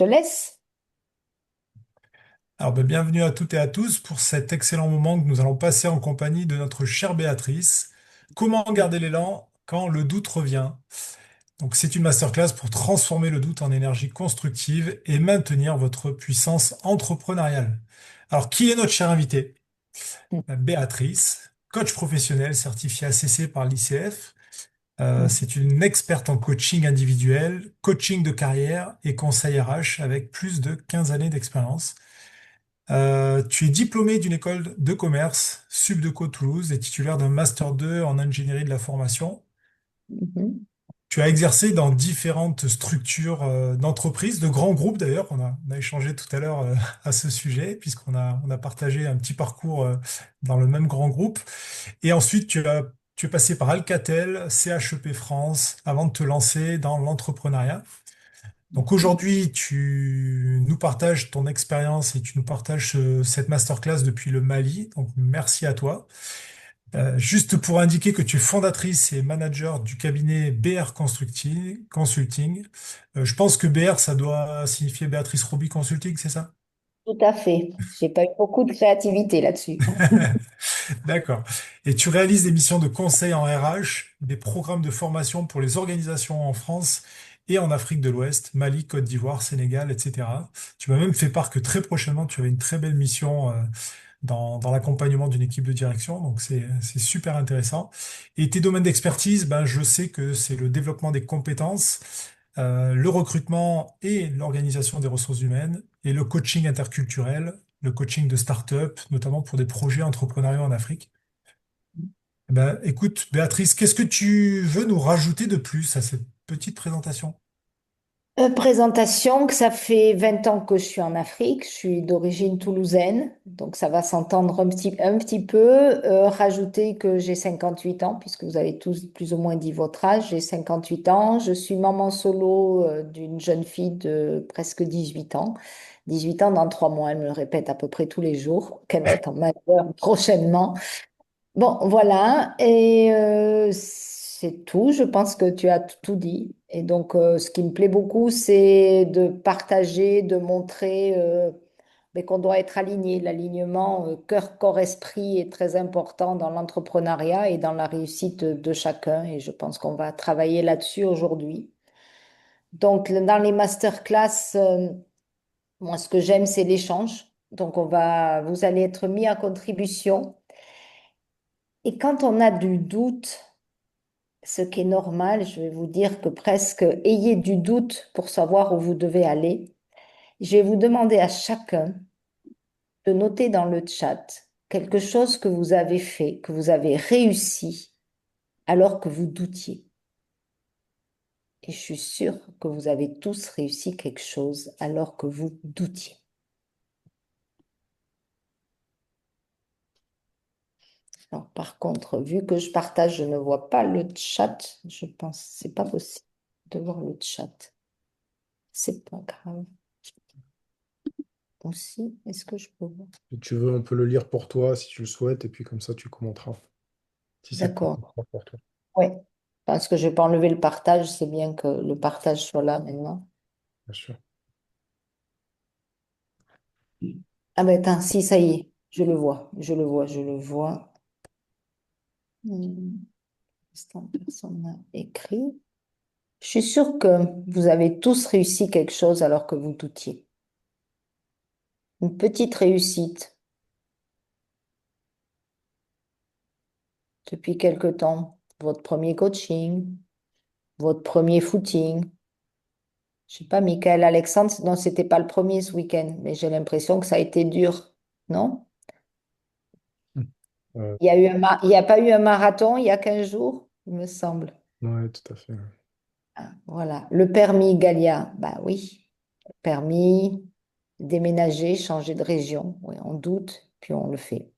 te laisse. Alors, bienvenue à toutes et à tous pour cet excellent moment que nous allons passer en compagnie de notre chère Béatrice. Comment garder l'élan quand le doute revient? Donc, c'est une masterclass pour transformer le doute en énergie constructive et maintenir votre puissance entrepreneuriale. Alors, qui est notre chère invitée? Béatrice, coach professionnel certifié ACC par l'ICF. C'est une experte en coaching individuel, coaching de carrière et conseil RH avec plus de 15 années d'expérience. Tu es diplômé d'une école de commerce, Subdeco Toulouse, et titulaire d'un Master 2 en ingénierie de la formation. Mhm. Tu as exercé dans différentes structures d'entreprises, de grands groupes d'ailleurs. On a échangé tout à l'heure à ce sujet, puisqu'on a partagé un petit parcours dans le même grand groupe. Et ensuite, tu es passé par Alcatel, CHEP France, avant de te lancer dans l'entrepreneuriat. Donc aujourd'hui, tu nous partages ton expérience et tu nous partages cette masterclass depuis le Mali. Donc merci à toi. Juste pour indiquer que tu es fondatrice et manager du cabinet BR Consulting. Je pense que BR, ça doit signifier Béatrice Roby Consulting, c'est ça? Tout à fait. J'ai pas eu beaucoup de créativité là-dessus. D'accord. Et tu réalises des missions de conseil en RH, des programmes de formation pour les organisations en France et en Afrique de l'Ouest, Mali, Côte d'Ivoire, Sénégal, etc. Tu m'as même fait part que très prochainement, tu avais une très belle mission dans l'accompagnement d'une équipe de direction. Donc, c'est super intéressant. Et tes domaines d'expertise, ben, je sais que c'est le développement des compétences, le recrutement et l'organisation des ressources humaines et le coaching interculturel, le coaching de start-up, notamment pour des projets entrepreneuriaux en Afrique. Eh ben, écoute, Béatrice, qu'est-ce que tu veux nous rajouter de plus à cette petite présentation? Présentation, que ça fait 20 ans que je suis en Afrique, je suis d'origine toulousaine, donc ça va s'entendre un petit peu. Rajouter que j'ai 58 ans, puisque vous avez tous plus ou moins dit votre âge, j'ai 58 ans, je suis maman solo d'une jeune fille de presque 18 ans. 18 ans dans 3 mois, elle me le répète à peu près tous les jours, qu'elle va être en majeure prochainement. Bon, voilà, et c'est tout. Je pense que tu as tout dit. Et donc, ce qui me plaît beaucoup, c'est de partager, de montrer mais qu'on doit être aligné. L'alignement cœur, corps, esprit est très important dans l'entrepreneuriat et dans la réussite de chacun. Et je pense qu'on va travailler là-dessus aujourd'hui. Donc, dans les masterclass, moi, ce que j'aime, c'est l'échange. Donc, vous allez être mis à contribution. Et quand on a du doute, ce qui est normal, je vais vous dire que presque ayez du doute pour savoir où vous devez aller. Je vais vous demander à chacun de noter dans le chat quelque chose que vous avez fait, que vous avez réussi alors que vous doutiez. Et je suis sûre que vous avez tous réussi quelque chose alors que vous doutiez. Alors, par contre, vu que je partage, je ne vois pas le chat. Je pense que c'est pas possible de voir le chat. C'est pas grave. Aussi, est-ce que je peux voir? Si tu veux, on peut le lire pour toi si tu le souhaites, et puis comme ça, tu commenteras. Si c'est plus D'accord. important pour toi, Oui, parce que je vais pas enlever le partage, c'est bien que le partage soit là maintenant. bien sûr. Ah ben attends, si, ça y est, je le vois, je le vois, je le vois. Instant, personne n'a écrit. Je suis sûre que vous avez tous réussi quelque chose alors que vous doutiez. Une petite réussite depuis quelque temps. Votre premier coaching, votre premier footing. Je sais pas, Michael Alexandre, non, c'était pas le premier ce week-end, mais j'ai l'impression que ça a été dur, non? Hmm. Euh, Il y a pas eu un marathon il y a 15 jours, il me semble. ouais, tout à fait. Ah, voilà. Le permis Galia, bah oui. Permis, déménager, changer de région. Oui, on doute, puis on le fait.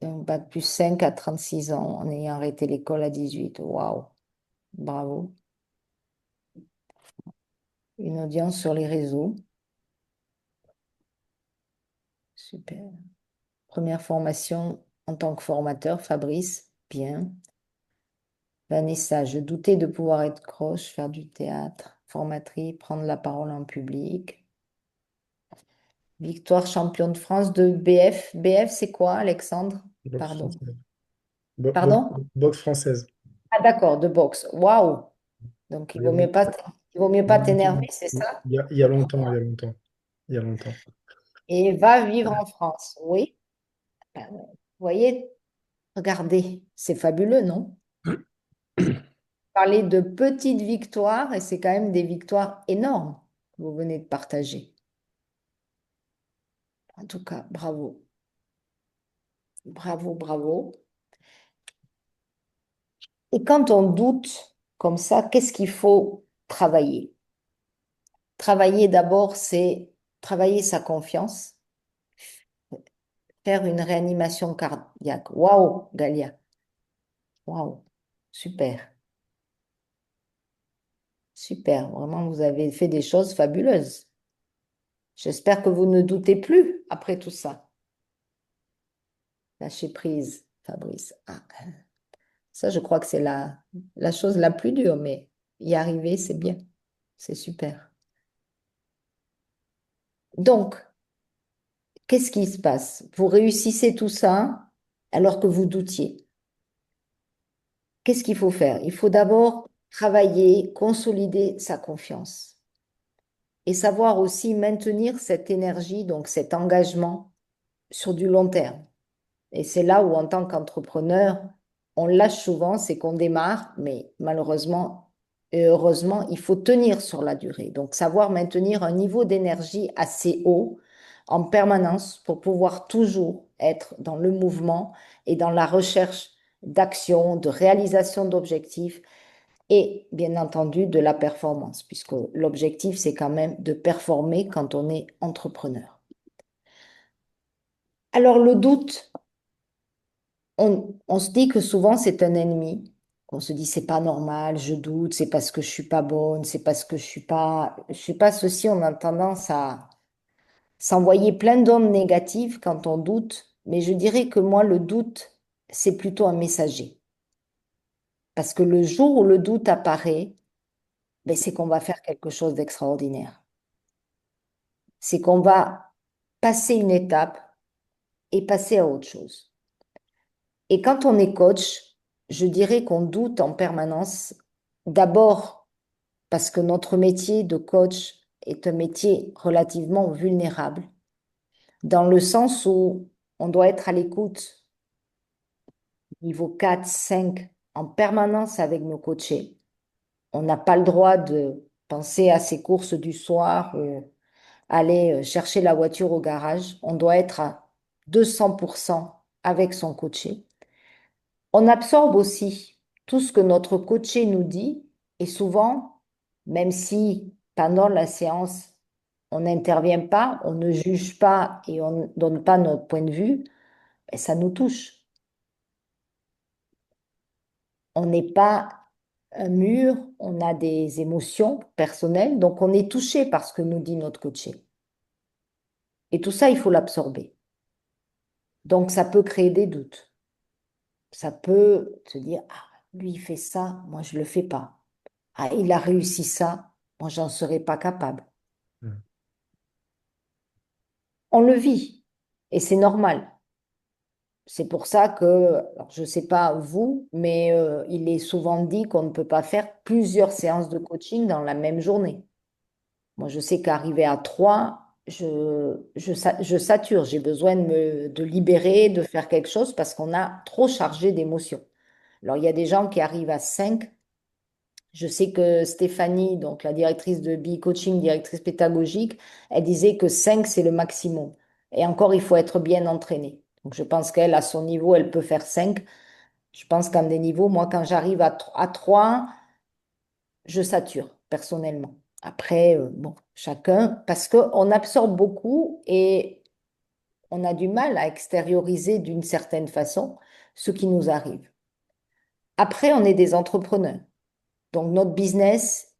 Un bac plus 5 à 36 ans, en ayant arrêté l'école à 18. Waouh, bravo. Une audience sur les réseaux. Super. Première formation en tant que formateur, Fabrice. Bien. Vanessa, je doutais de pouvoir être coach, faire du théâtre, formatrice, prendre la parole en public. Victoire champion de France de BF. BF, c'est quoi, Alexandre? Boxe Pardon. française. Pardon? Boxe française. Ah, d'accord, de boxe. Waouh! Donc, Il y a long- il vaut mieux il y a pas longtemps. t'énerver, c'est ça? Il y a longtemps, il y a longtemps. Il y a longtemps. Et va vivre en France. Oui. Ben, vous voyez, regardez, c'est fabuleux, non? Parler de petites victoires, et c'est quand même des victoires énormes que vous venez de partager. En tout cas, bravo. Bravo, bravo. Et quand on doute comme ça, qu'est-ce qu'il faut travailler? Travailler d'abord, c'est travailler sa confiance, faire une réanimation cardiaque. Waouh, Galia. Waouh. Super. Super. Vraiment, vous avez fait des choses fabuleuses. J'espère que vous ne doutez plus après tout ça. Lâcher prise, Fabrice. Ah, ça, je crois que c'est la chose la plus dure, mais y arriver, c'est bien. C'est super. Donc, qu'est-ce qui se passe? Vous réussissez tout ça alors que vous doutiez. Qu'est-ce qu'il faut faire? Il faut d'abord travailler, consolider sa confiance et savoir aussi maintenir cette énergie, donc cet engagement sur du long terme. Et c'est là où, en tant qu'entrepreneur, on lâche souvent, c'est qu'on démarre, mais malheureusement et heureusement, il faut tenir sur la durée. Donc, savoir maintenir un niveau d'énergie assez haut en permanence pour pouvoir toujours être dans le mouvement et dans la recherche d'action, de réalisation d'objectifs et bien entendu de la performance, puisque l'objectif, c'est quand même de performer quand on est entrepreneur. Alors, le doute, on se dit que souvent c'est un ennemi. On se dit c'est pas normal, je doute, c'est parce que je suis pas bonne, c'est parce que je suis pas ceci. On a tendance à s'envoyer plein d'ondes négatives quand on doute. Mais je dirais que moi, le doute, c'est plutôt un messager. Parce que le jour où le doute apparaît, ben, c'est qu'on va faire quelque chose d'extraordinaire. C'est qu'on va passer une étape et passer à autre chose. Et quand on est coach, je dirais qu'on doute en permanence, d'abord parce que notre métier de coach est un métier relativement vulnérable, dans le sens où on doit être à l'écoute, niveau 4, 5, en permanence avec nos coachés. On n'a pas le droit de penser à ses courses du soir ou aller chercher la voiture au garage. On doit être à 200% avec son coaché. On absorbe aussi tout ce que notre coaché nous dit et souvent, même si pendant la séance, on n'intervient pas, on ne juge pas et on ne donne pas notre point de vue, ben, ça nous touche. On n'est pas un mur, on a des émotions personnelles, donc on est touché par ce que nous dit notre coaché. Et tout ça, il faut l'absorber. Donc ça peut créer des doutes. Ça peut se dire, ah, lui, il fait ça, moi, je ne le fais pas. Ah, il a réussi ça, moi, j'en serais pas capable. Mm. On le vit et c'est normal. C'est pour ça que, alors, je ne sais pas vous, mais il est souvent dit qu'on ne peut pas faire plusieurs séances de coaching dans la même journée. Moi, je sais qu'arriver à 3, je sature. J'ai besoin de libérer, de faire quelque chose parce qu'on a trop chargé d'émotions. Alors, il y a des gens qui arrivent à 5. Je sais que Stéphanie, donc la directrice de Coaching, directrice pédagogique, elle disait que 5 c'est le maximum. Et encore, il faut être bien entraîné. Donc, je pense qu'elle, à son niveau, elle peut faire 5. Je pense qu'à des niveaux, moi, quand j'arrive à 3, je sature, personnellement. Après, bon, chacun, parce qu'on absorbe beaucoup et on a du mal à extérioriser d'une certaine façon ce qui nous arrive. Après, on est des entrepreneurs. Donc, notre business,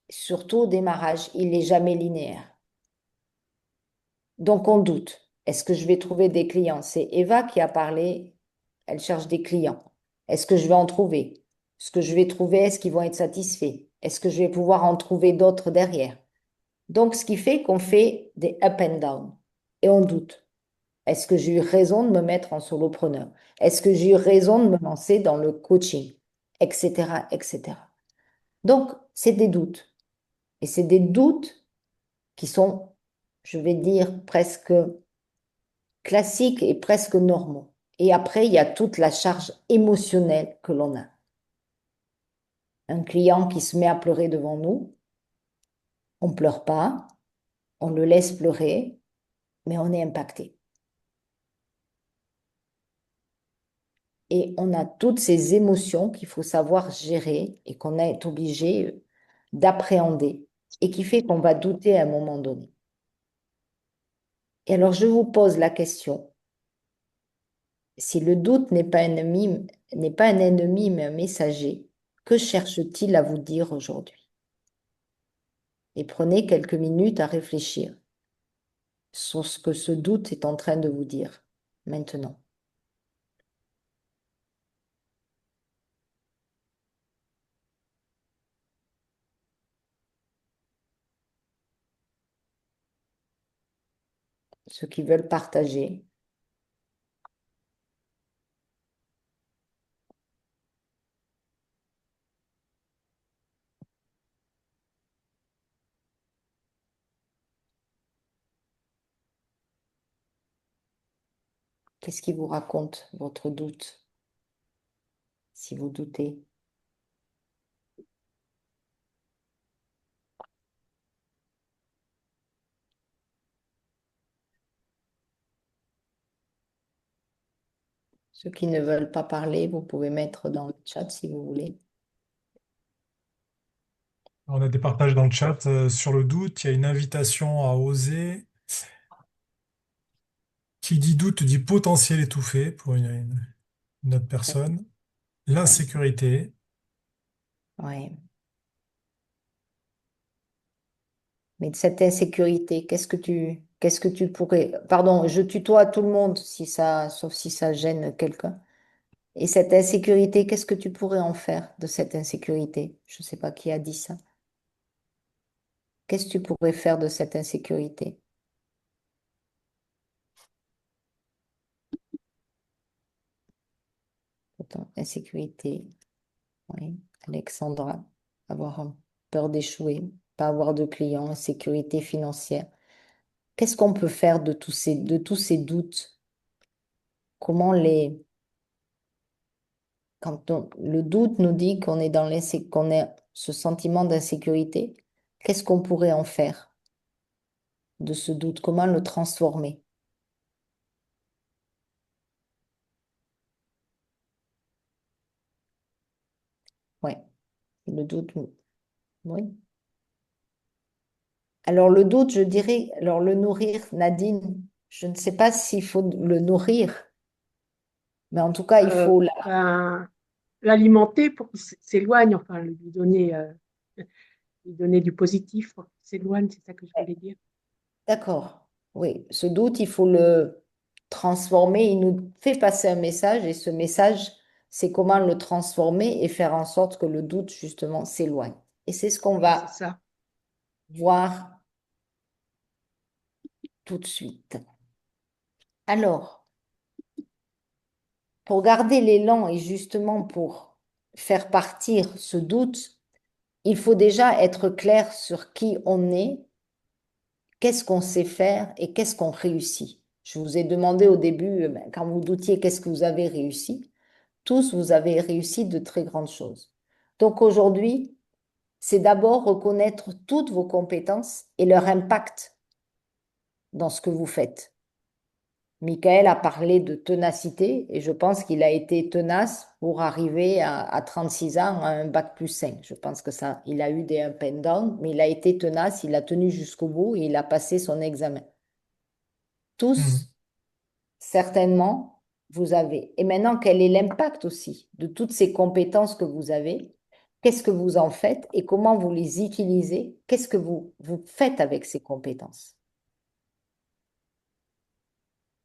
surtout au démarrage, il n'est jamais linéaire. Donc, on doute. Est-ce que je vais trouver des clients? C'est Eva qui a parlé, elle cherche des clients. Est-ce que je vais en trouver? Ce que je vais trouver, est-ce qu'ils vont être satisfaits? Est-ce que je vais pouvoir en trouver d'autres derrière? Donc, ce qui fait qu'on fait des up and down et on doute. Est-ce que j'ai eu raison de me mettre en solopreneur? Est-ce que j'ai eu raison de me lancer dans le coaching? Etc., etc. Donc, c'est des doutes. Et c'est des doutes qui sont, je vais dire, presque classiques et presque normaux. Et après, il y a toute la charge émotionnelle que l'on a. Un client qui se met à pleurer devant nous, on ne pleure pas, on le laisse pleurer, mais on est impacté. Et on a toutes ces émotions qu'il faut savoir gérer et qu'on est obligé d'appréhender et qui fait qu'on va douter à un moment donné. Et alors, je vous pose la question, si le doute n'est pas un ennemi, mais un messager, que cherche-t-il à vous dire aujourd'hui? Et prenez quelques minutes à réfléchir sur ce que ce doute est en train de vous dire maintenant. Ceux qui veulent partager. Qu'est-ce qui vous raconte votre doute, si vous doutez? Ceux qui ne veulent pas parler, vous pouvez mettre dans le chat si vous voulez. On a des partages dans le chat sur le doute. Il y a une invitation à oser. Qui dit doute dit potentiel étouffé pour une autre personne. Ouais, L'insécurité. ouais. Mais de cette insécurité, qu'est-ce que tu pourrais, pardon, je tutoie tout le monde si ça, sauf si ça gêne quelqu'un. Et cette insécurité, qu'est-ce que tu pourrais en faire de cette insécurité? Je ne sais pas qui a dit ça. Qu'est-ce que tu pourrais faire de cette insécurité? Attends, insécurité, oui. Alexandra, peur d'échouer, pas avoir de clients, insécurité financière. Qu'est-ce qu'on peut faire de tous ces doutes? Comment les, le doute nous dit qu'on est qu'on a ce sentiment d'insécurité, qu'est-ce qu'on pourrait en faire de ce doute? Comment le transformer? Ouais, le doute, oui. Alors le doute, je dirais, alors le nourrir, Nadine, je ne sais pas s'il faut le nourrir, mais en tout cas, il faut la... Ben, l'alimenter pour qu'il s'éloigne, enfin, lui donner du positif pour qu'il s'éloigne, c'est ça que je voulais dire. D'accord, oui, ce doute, il faut le transformer, il nous fait passer un message et ce message, c'est comment le transformer et faire en sorte que le doute, justement, s'éloigne. Et c'est ce qu'on Oui, c'est va ça. voir tout de suite. Alors, pour garder l'élan et justement pour faire partir ce doute, il faut déjà être clair sur qui on est, qu'est-ce qu'on sait faire et qu'est-ce qu'on réussit. Je vous ai demandé au début, ben, quand vous doutiez, qu'est-ce que vous avez réussi. Tous, vous avez réussi de très grandes choses. Donc aujourd'hui, c'est d'abord reconnaître toutes vos compétences et leur impact dans ce que vous faites. Michael a parlé de ténacité et je pense qu'il a été tenace pour arriver à 36 ans à un bac+5. Je pense que ça, il a eu des up and down, mais il a été tenace, il a tenu jusqu'au bout et il a passé son examen. Mhm. Tous, certainement, vous avez. Et maintenant, quel est l'impact aussi de toutes ces compétences que vous avez? Qu'est-ce que vous en faites et comment vous les utilisez? Qu'est-ce que vous faites avec ces compétences?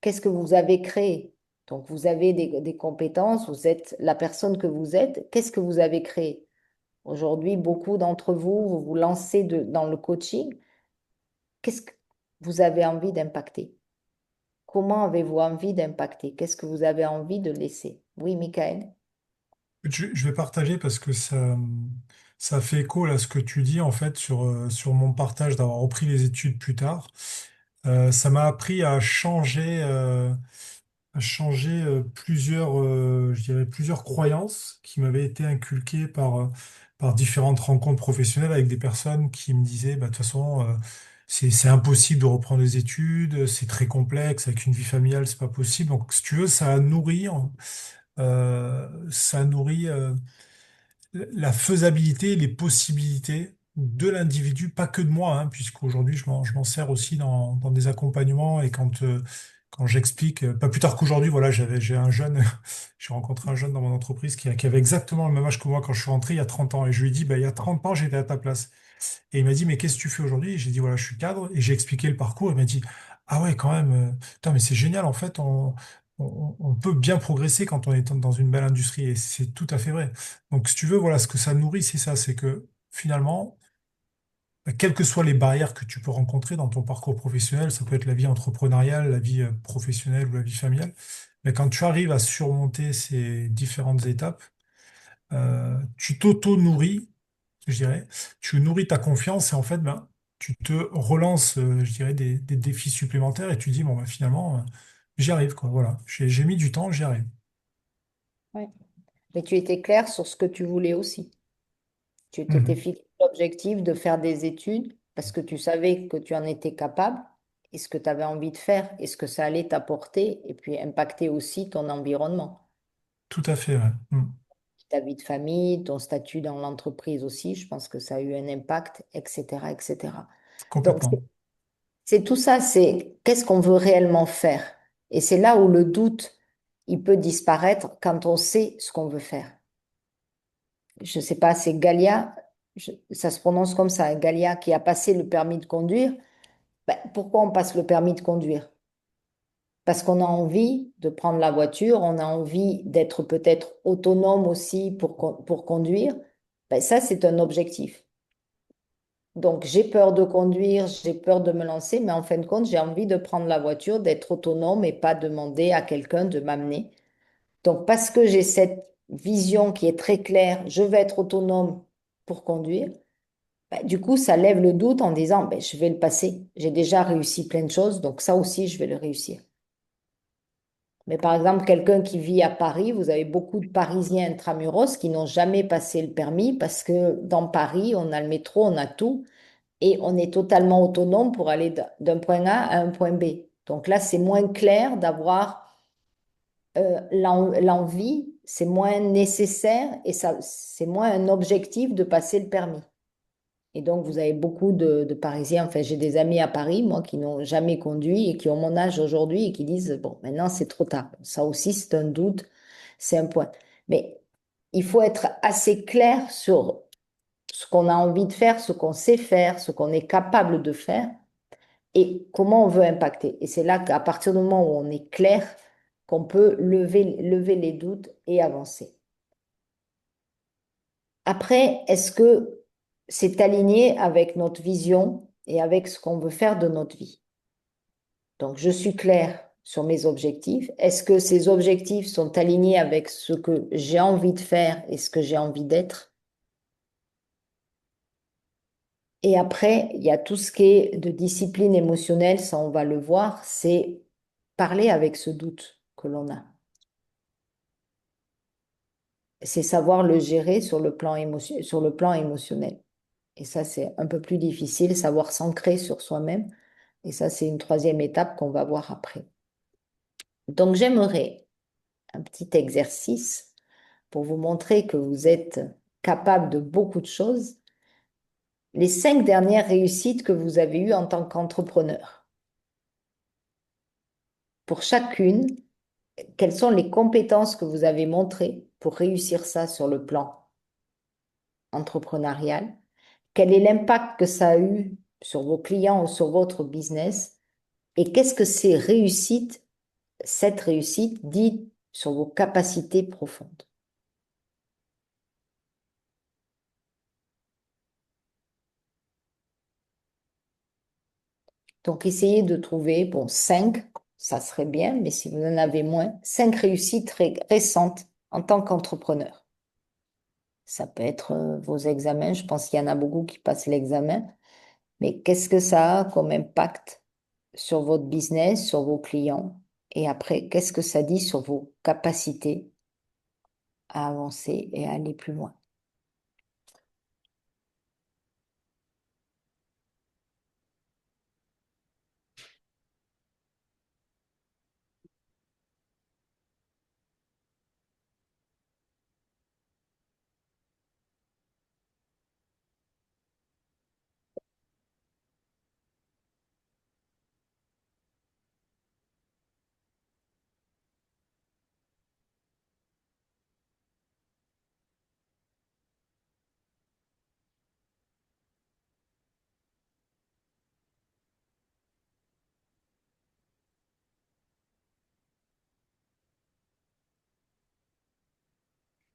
Qu'est-ce que vous avez créé? Donc, vous avez des compétences, vous êtes la personne que vous êtes. Qu'est-ce que vous avez créé? Aujourd'hui, beaucoup d'entre vous, vous vous lancez dans le coaching. Qu'est-ce que vous avez envie d'impacter? Comment avez-vous envie d'impacter? Qu'est-ce que vous avez envie de laisser? Oui, Michael. Je vais partager parce que ça fait écho là, à ce que tu dis en fait sur mon partage d'avoir repris les études plus tard. Ça m'a appris à changer plusieurs, je dirais plusieurs croyances qui m'avaient été inculquées par différentes rencontres professionnelles avec des personnes qui me disaient, bah, de toute façon, c'est impossible de reprendre les études, c'est très complexe, avec une vie familiale, c'est pas possible. Donc, si tu veux, ça nourrit la faisabilité, les possibilités de l'individu, pas que de moi, hein, puisqu'aujourd'hui je m'en sers aussi dans des accompagnements et quand j'explique, pas plus tard qu'aujourd'hui, voilà, j'ai un jeune, j'ai rencontré un jeune dans mon entreprise qui avait exactement le même âge que moi quand je suis rentré il y a 30 ans et je lui ai dit, bah, il y a 30 ans, j'étais à ta place. Et il m'a dit, mais qu'est-ce que tu fais aujourd'hui? Et j'ai dit, voilà, je suis cadre. Et j'ai expliqué le parcours. Il m'a dit, ah ouais, quand même, putain, mais c'est génial. En fait, on peut bien progresser quand on est dans une belle industrie. Et c'est tout à fait vrai. Donc, si tu veux, voilà, ce que ça nourrit, c'est ça. C'est que finalement, bah, quelles que soient les barrières que tu peux rencontrer dans ton parcours professionnel, ça peut être la vie entrepreneuriale, la vie professionnelle ou la vie familiale. Mais quand tu arrives à surmonter ces différentes étapes, tu t'auto-nourris, je dirais. Tu nourris ta confiance et en fait, ben, tu te relances, je dirais, des défis supplémentaires et tu dis, bon, ben, finalement, j'y arrive, quoi. Voilà. J'ai mis du temps, j'y arrive. Ouais. Mais tu étais clair sur ce que tu voulais aussi. Tu t'étais Mhm. fixé l'objectif de faire des études parce que tu savais que tu en étais capable et ce que tu avais envie de faire et ce que ça allait t'apporter et puis impacter aussi ton environnement, Tout à fait, ouais. Mhm. ta vie de famille, ton statut dans l'entreprise aussi. Je pense que ça a eu un impact, etc., etc. Donc, Complètement. c'est tout ça, c'est qu'est-ce qu'on veut réellement faire. Et c'est là où le doute, il peut disparaître quand on sait ce qu'on veut faire. Je sais pas, c'est Galia, ça se prononce comme ça, Galia qui a passé le permis de conduire. Ben, pourquoi on passe le permis de conduire? Parce qu'on a envie de prendre la voiture, on a envie d'être peut-être autonome aussi pour conduire. Ben, ça, c'est un objectif. Donc, j'ai peur de conduire, j'ai peur de me lancer, mais en fin de compte, j'ai envie de prendre la voiture, d'être autonome et pas demander à quelqu'un de m'amener. Donc, parce que j'ai cette vision qui est très claire, je vais être autonome pour conduire. Bah, du coup, ça lève le doute en disant, ben, je vais le passer. J'ai déjà réussi plein de choses, donc ça aussi, je vais le réussir. Mais par exemple, quelqu'un qui vit à Paris, vous avez beaucoup de Parisiens intramuros qui n'ont jamais passé le permis parce que dans Paris, on a le métro, on a tout et on est totalement autonome pour aller d'un point A à un point B. Donc là, c'est moins clair d'avoir l'envie, c'est moins nécessaire et ça, c'est moins un objectif de passer le permis. Et donc, vous avez beaucoup de Parisiens, enfin, j'ai des amis à Paris, moi, qui n'ont jamais conduit et qui ont mon âge aujourd'hui et qui disent, bon, maintenant, c'est trop tard. Ça aussi, c'est un doute, c'est un point. Mais il faut être assez clair sur ce qu'on a envie de faire, ce qu'on sait faire, ce qu'on est capable de faire et comment on veut impacter. Et c'est là qu'à partir du moment où on est clair, qu'on peut lever les doutes et avancer. Après, est-ce que c'est aligné avec notre vision et avec ce qu'on veut faire de notre vie? Donc, je suis claire sur mes objectifs. Est-ce que ces objectifs sont alignés avec ce que j'ai envie de faire et ce que j'ai envie d'être? Et après, il y a tout ce qui est de discipline émotionnelle, ça on va le voir, c'est parler avec ce doute que l'on a. C'est savoir le gérer sur le plan sur le plan émotionnel. Et ça, c'est un peu plus difficile, savoir s'ancrer sur soi-même. Et ça, c'est une troisième étape qu'on va voir après. Donc, j'aimerais un petit exercice pour vous montrer que vous êtes capable de beaucoup de choses. Les 5 dernières réussites que vous avez eues en tant qu'entrepreneur. Pour chacune, quelles sont les compétences que vous avez montrées pour réussir ça sur le plan entrepreneurial? Quel est l'impact que ça a eu sur vos clients ou sur votre business? Et qu'est-ce que ces réussites cette réussite dit sur vos capacités profondes. Donc, essayez de trouver, bon, 5, ça serait bien, mais si vous en avez moins, 5 réussites récentes en tant qu'entrepreneur. Ça peut être vos examens, je pense qu'il y en a beaucoup qui passent l'examen, mais qu'est-ce que ça a comme impact sur votre business, sur vos clients? Et après, qu'est-ce que ça dit sur vos capacités à avancer et à aller plus loin?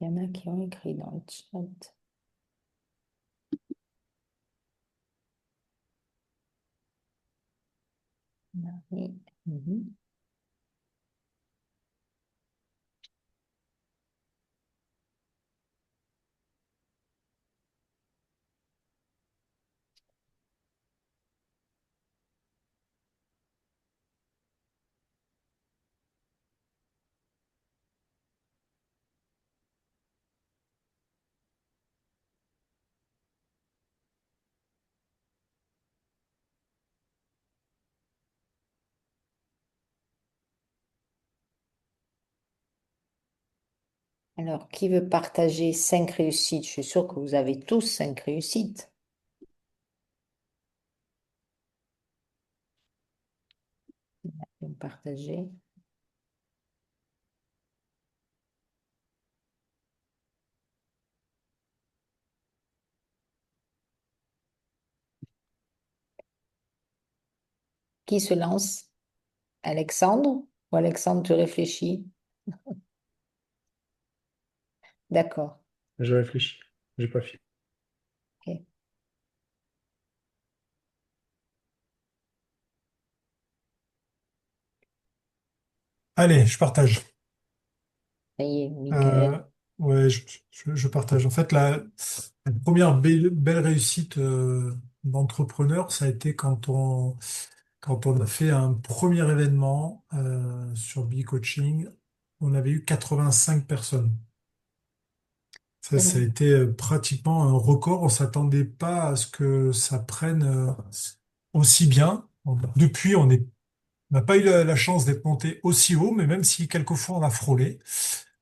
Il y en a qui ont écrit dans le chat. Marie. Mhm. Alors, qui veut partager 5 réussites? Je suis sûre que vous avez tous 5 réussites. Vous me partagez. Qui se lance? Alexandre? Ou Alexandre, tu réfléchis? D'accord. Je réfléchis. J'ai pas fini. Ok. Allez, je partage. Ça y est, Michael. Euh, ouais, je partage. En fait, la première belle réussite d'entrepreneur, ça a été quand on a fait un premier événement sur Coaching. On avait eu 85 personnes. Ça a Oh, été pratiquement un record. On s'attendait pas à ce que ça prenne aussi bien. Depuis, on n'a pas eu la chance d'être monté aussi haut, mais même si quelquefois on a frôlé.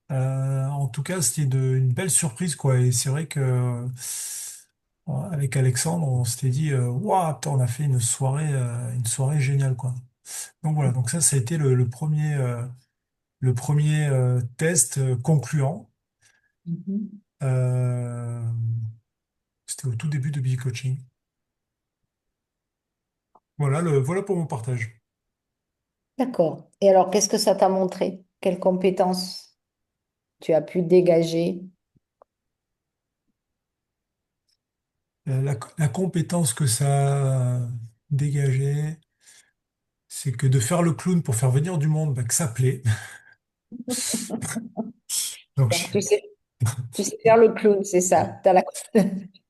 En tout cas, c'était une belle surprise, quoi. Et c'est vrai que avec Alexandre, on s'était dit, waouh, putain, on a fait une soirée géniale, quoi. Donc voilà. Donc ça a été le premier test concluant. mhm. Euh, C'était au tout début de Coaching. Voilà pour mon partage. D'accord. Et alors, qu'est-ce que ça t'a montré? Quelles compétences tu as pu dégager? La compétence que ça a dégagée, c'est que de faire le clown pour faire venir du monde, bah, que ça plaît. Donc, Donc, tu sais faire le clown, c'est ça. T'as la...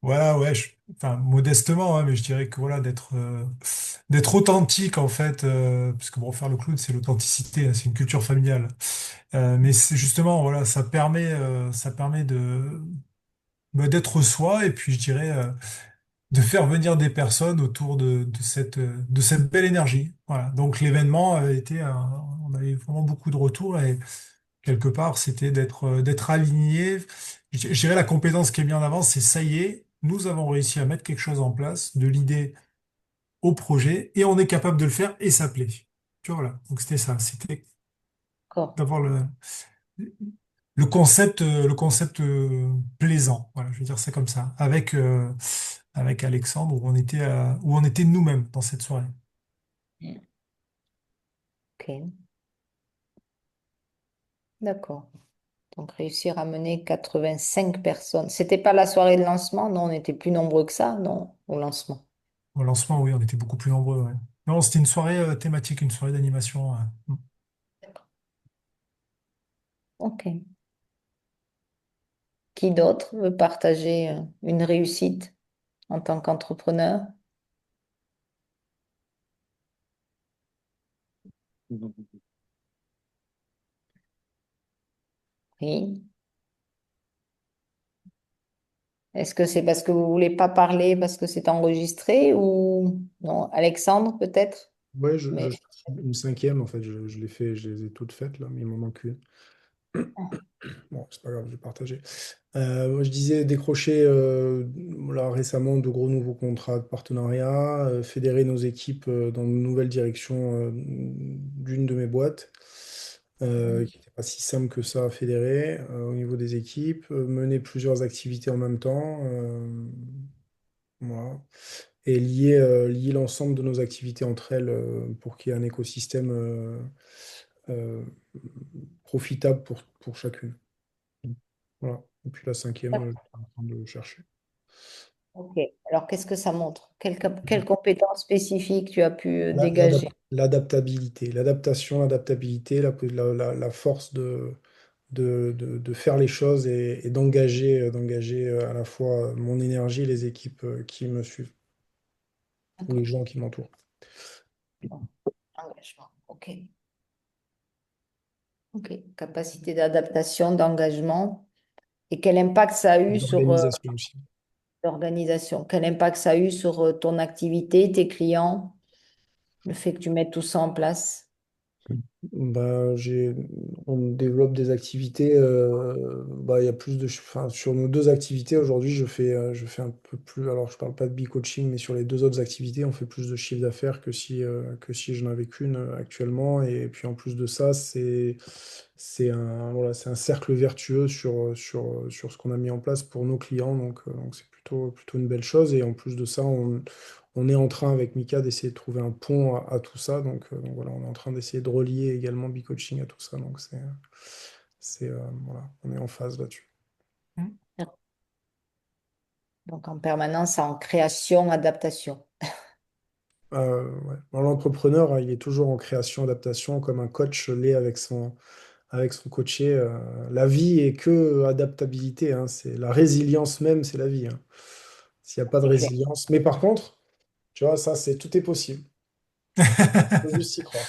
voilà, ouais, enfin, modestement, hein, mais je dirais que voilà, d'être authentique, en fait, parce que bon, faire le clown, c'est l'authenticité, hein, c'est une culture familiale. Mais c'est justement, voilà, ça permet bah, d'être soi, et puis je dirais, de faire venir des personnes autour de cette belle énergie. Voilà. Donc l'événement a été, on avait vraiment beaucoup de retours et quelque part c'était d'être aligné. Je dirais la compétence qui est bien en avance, c'est ça y est, nous avons réussi à mettre quelque chose en place, de l'idée au projet et on est capable de le faire et ça plaît. Tu vois, voilà. Donc c'était ça, c'était D'accord. d'avoir le concept plaisant. Voilà, je veux dire ça comme ça, avec Alexandre où on était nous-mêmes dans cette soirée. Ok. D'accord. Donc, réussir à mener 85 personnes. C'était pas la soirée de lancement? Non, on était plus nombreux que ça, non, au lancement. Au lancement, oui, on était beaucoup plus nombreux, ouais. Non, c'était une soirée thématique, une soirée d'animation. Ok. Qui d'autre veut partager une réussite en tant qu'entrepreneur? Oui. Est-ce que c'est parce que vous voulez pas parler parce que c'est enregistré ou non? Alexandre, peut-être? Ouais, Mais je cherche une cinquième, en fait, je l'ai fait, je les ai toutes faites, là, mais il m'en manque une. Bon, c'est pas grave, je vais partager. Moi, je disais décrocher là, récemment de gros nouveaux contrats de partenariat, fédérer nos équipes dans une nouvelle direction d'une de mes boîtes, qui n'était pas si simple que ça à fédérer au niveau des équipes, mener plusieurs activités en même temps, voilà. Et lier l'ensemble de nos activités entre elles pour qu'il y ait un écosystème euh, profitable pour chacune. Voilà. Et puis la cinquième, je suis en train de chercher. ok. Alors, qu'est-ce que ça montre? Quelles compétences spécifiques tu as pu dégager? L'adaptabilité, l'adaptation, l'adaptabilité, la force de faire les choses et d'engager à la fois mon énergie et les équipes qui me suivent, ou les D'accord. gens qui m'entourent. Bon, engagement. Ok. Ok. Capacité d'adaptation, d'engagement. Et quel impact ça a eu sur L'organisation aussi. l'organisation? Quel impact ça a eu sur ton activité, tes clients, le fait que tu mettes tout ça en place? Bah, on développe des activités. Bah, il y a plus de, enfin, sur nos deux activités aujourd'hui, je fais un peu plus. Alors, je parle pas de coaching mais sur les deux autres activités, on fait plus de chiffre d'affaires que si je n'avais qu'une actuellement. Et puis en plus de ça, c'est un cercle vertueux sur ce qu'on a mis en place pour nos clients. Donc c'est plutôt une belle chose. Et en plus de ça, on est en train avec Mika d'essayer de trouver un pont à tout ça. Donc voilà, on est en train d'essayer de relier également B-Coaching à tout ça. Donc voilà, on est en phase là-dessus. Donc en permanence en création, adaptation. Ouais. Alors, l'entrepreneur, il est toujours en création, adaptation, comme un coach l'est avec son coaché. La vie est que adaptabilité, hein. C'est la résilience même, c'est la vie, hein. S'il n'y a pas de C'est clair. résilience. Mais par contre, tu vois, ça, tout est possible. Faut juste s'y croire.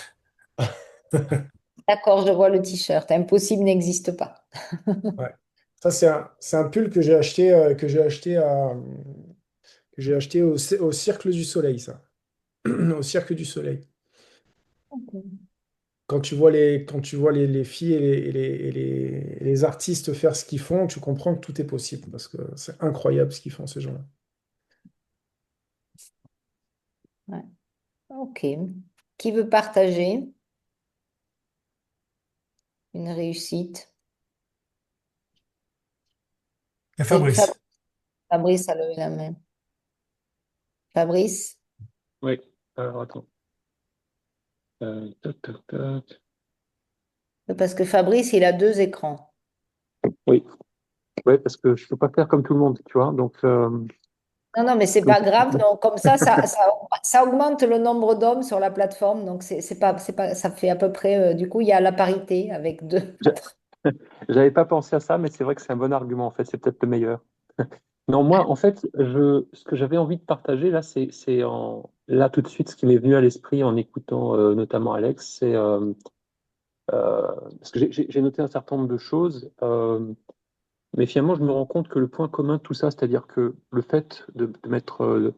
D'accord, je vois le t-shirt. Impossible n'existe pas. Ouais. Ça, c'est un pull que j'ai acheté au Cirque du Soleil, ça. Au Cirque du Soleil. Quand tu vois les filles et les artistes faire ce qu'ils font, tu comprends que tout est possible parce que c'est incroyable ce qu'ils font, ces gens-là. Ouais. Ok. Qui veut partager une réussite? Et Oui, Fabrice. Fabrice a levé la main. Fabrice? Oui, alors attends. Tac, tac, tac. Parce que Fabrice, il a deux écrans. Oui, ouais, parce que je peux pas faire comme tout le monde, tu vois. Non, non, mais c'est Donc, pas grave. Donc, comme ça augmente le nombre d'hommes sur la plateforme. Donc, c'est pas, ça fait à peu près, du coup, il y a la parité avec deux. j'a- j'avais pas pensé à ça, mais c'est vrai que c'est un bon argument. En fait, c'est peut-être le meilleur. Non, moi, en fait, ce que j'avais envie de partager là, là tout de suite, ce qui m'est venu à l'esprit en écoutant notamment Alex, parce que j'ai noté un certain nombre de choses. Mais finalement, je me rends compte que le point commun de tout ça, c'est-à-dire que le fait d'être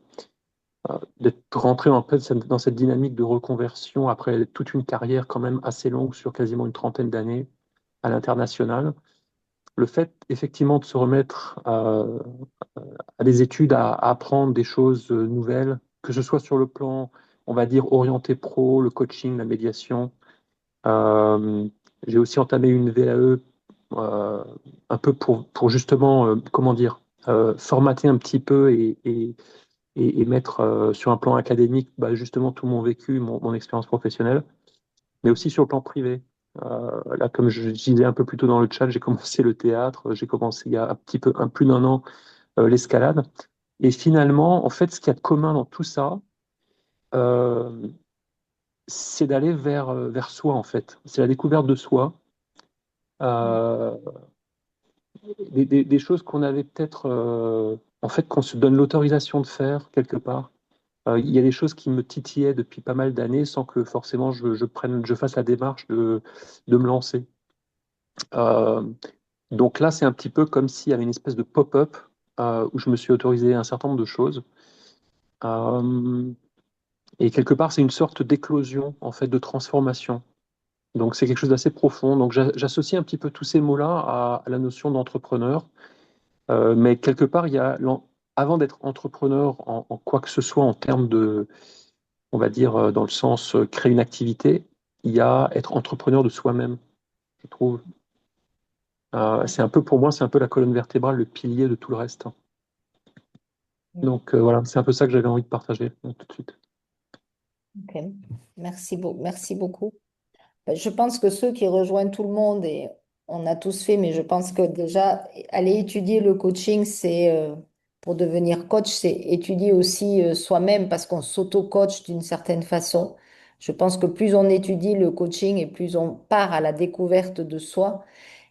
rentré en fait dans cette dynamique de reconversion après toute une carrière quand même assez longue sur quasiment une trentaine d'années à l'international, le fait effectivement de se remettre à des études, à apprendre des choses nouvelles, que ce soit sur le plan, on va dire, orienté pro, le coaching, la médiation. Euh, j'ai aussi entamé une VAE euh, un peu pour justement, comment dire, formater un petit peu et mettre sur un plan académique bah, justement tout mon vécu, mon expérience professionnelle, mais aussi sur le plan privé. Là, comme je disais un peu plus tôt dans le chat, j'ai commencé le théâtre, j'ai commencé il y a un petit peu, plus d'un an, l'escalade. Et finalement, en fait, ce qu'il y a de commun dans tout ça, euh, c'est d'aller vers soi, en fait. C'est la découverte de soi. Euh, des choses qu'on avait peut-être, en fait, qu'on se donne l'autorisation de faire quelque part. Il y a des choses qui me titillaient depuis pas mal d'années sans que forcément je fasse la démarche de me lancer. Euh, donc là, c'est un petit peu comme s'il y avait une espèce de pop-up où je me suis autorisé un certain nombre de choses. Euh, et quelque part, c'est une sorte d'éclosion, en fait, de transformation. Donc c'est quelque chose d'assez profond. Donc j'associe un petit peu tous ces mots-là à la notion d'entrepreneur. Mais quelque part, avant d'être entrepreneur en quoi que ce soit en termes de, on va dire, dans le sens créer une activité, il y a être entrepreneur de soi-même, je trouve. C'est un peu, pour moi, c'est un peu la colonne vertébrale, le pilier de tout le reste. Donc voilà, c'est un peu ça que j'avais envie de partager tout de suite. Ok. Merci beaucoup. Ben, je pense que ceux qui rejoignent tout le monde, et on a tous fait, mais je pense que déjà, aller étudier le coaching, pour devenir coach, c'est étudier aussi soi-même parce qu'on s'auto-coach d'une certaine façon. Je pense que plus on étudie le coaching et plus on part à la découverte de soi,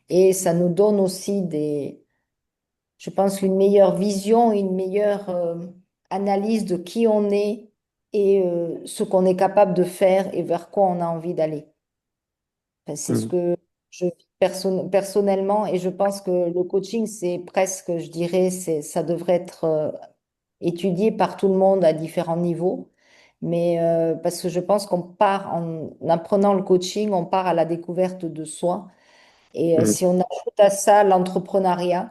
et ça nous donne aussi je pense, une meilleure vision, une meilleure analyse de qui on est et ce qu'on est capable de faire et vers quoi on a envie d'aller. Enfin, c'est ce Mm. que je vis personnellement, et je pense que le coaching, c'est presque, je dirais, ça devrait être étudié par tout le monde à différents niveaux. Mais parce que je pense qu'on part en apprenant le coaching, on part à la découverte de soi. Et Mm. si on ajoute à ça l'entrepreneuriat,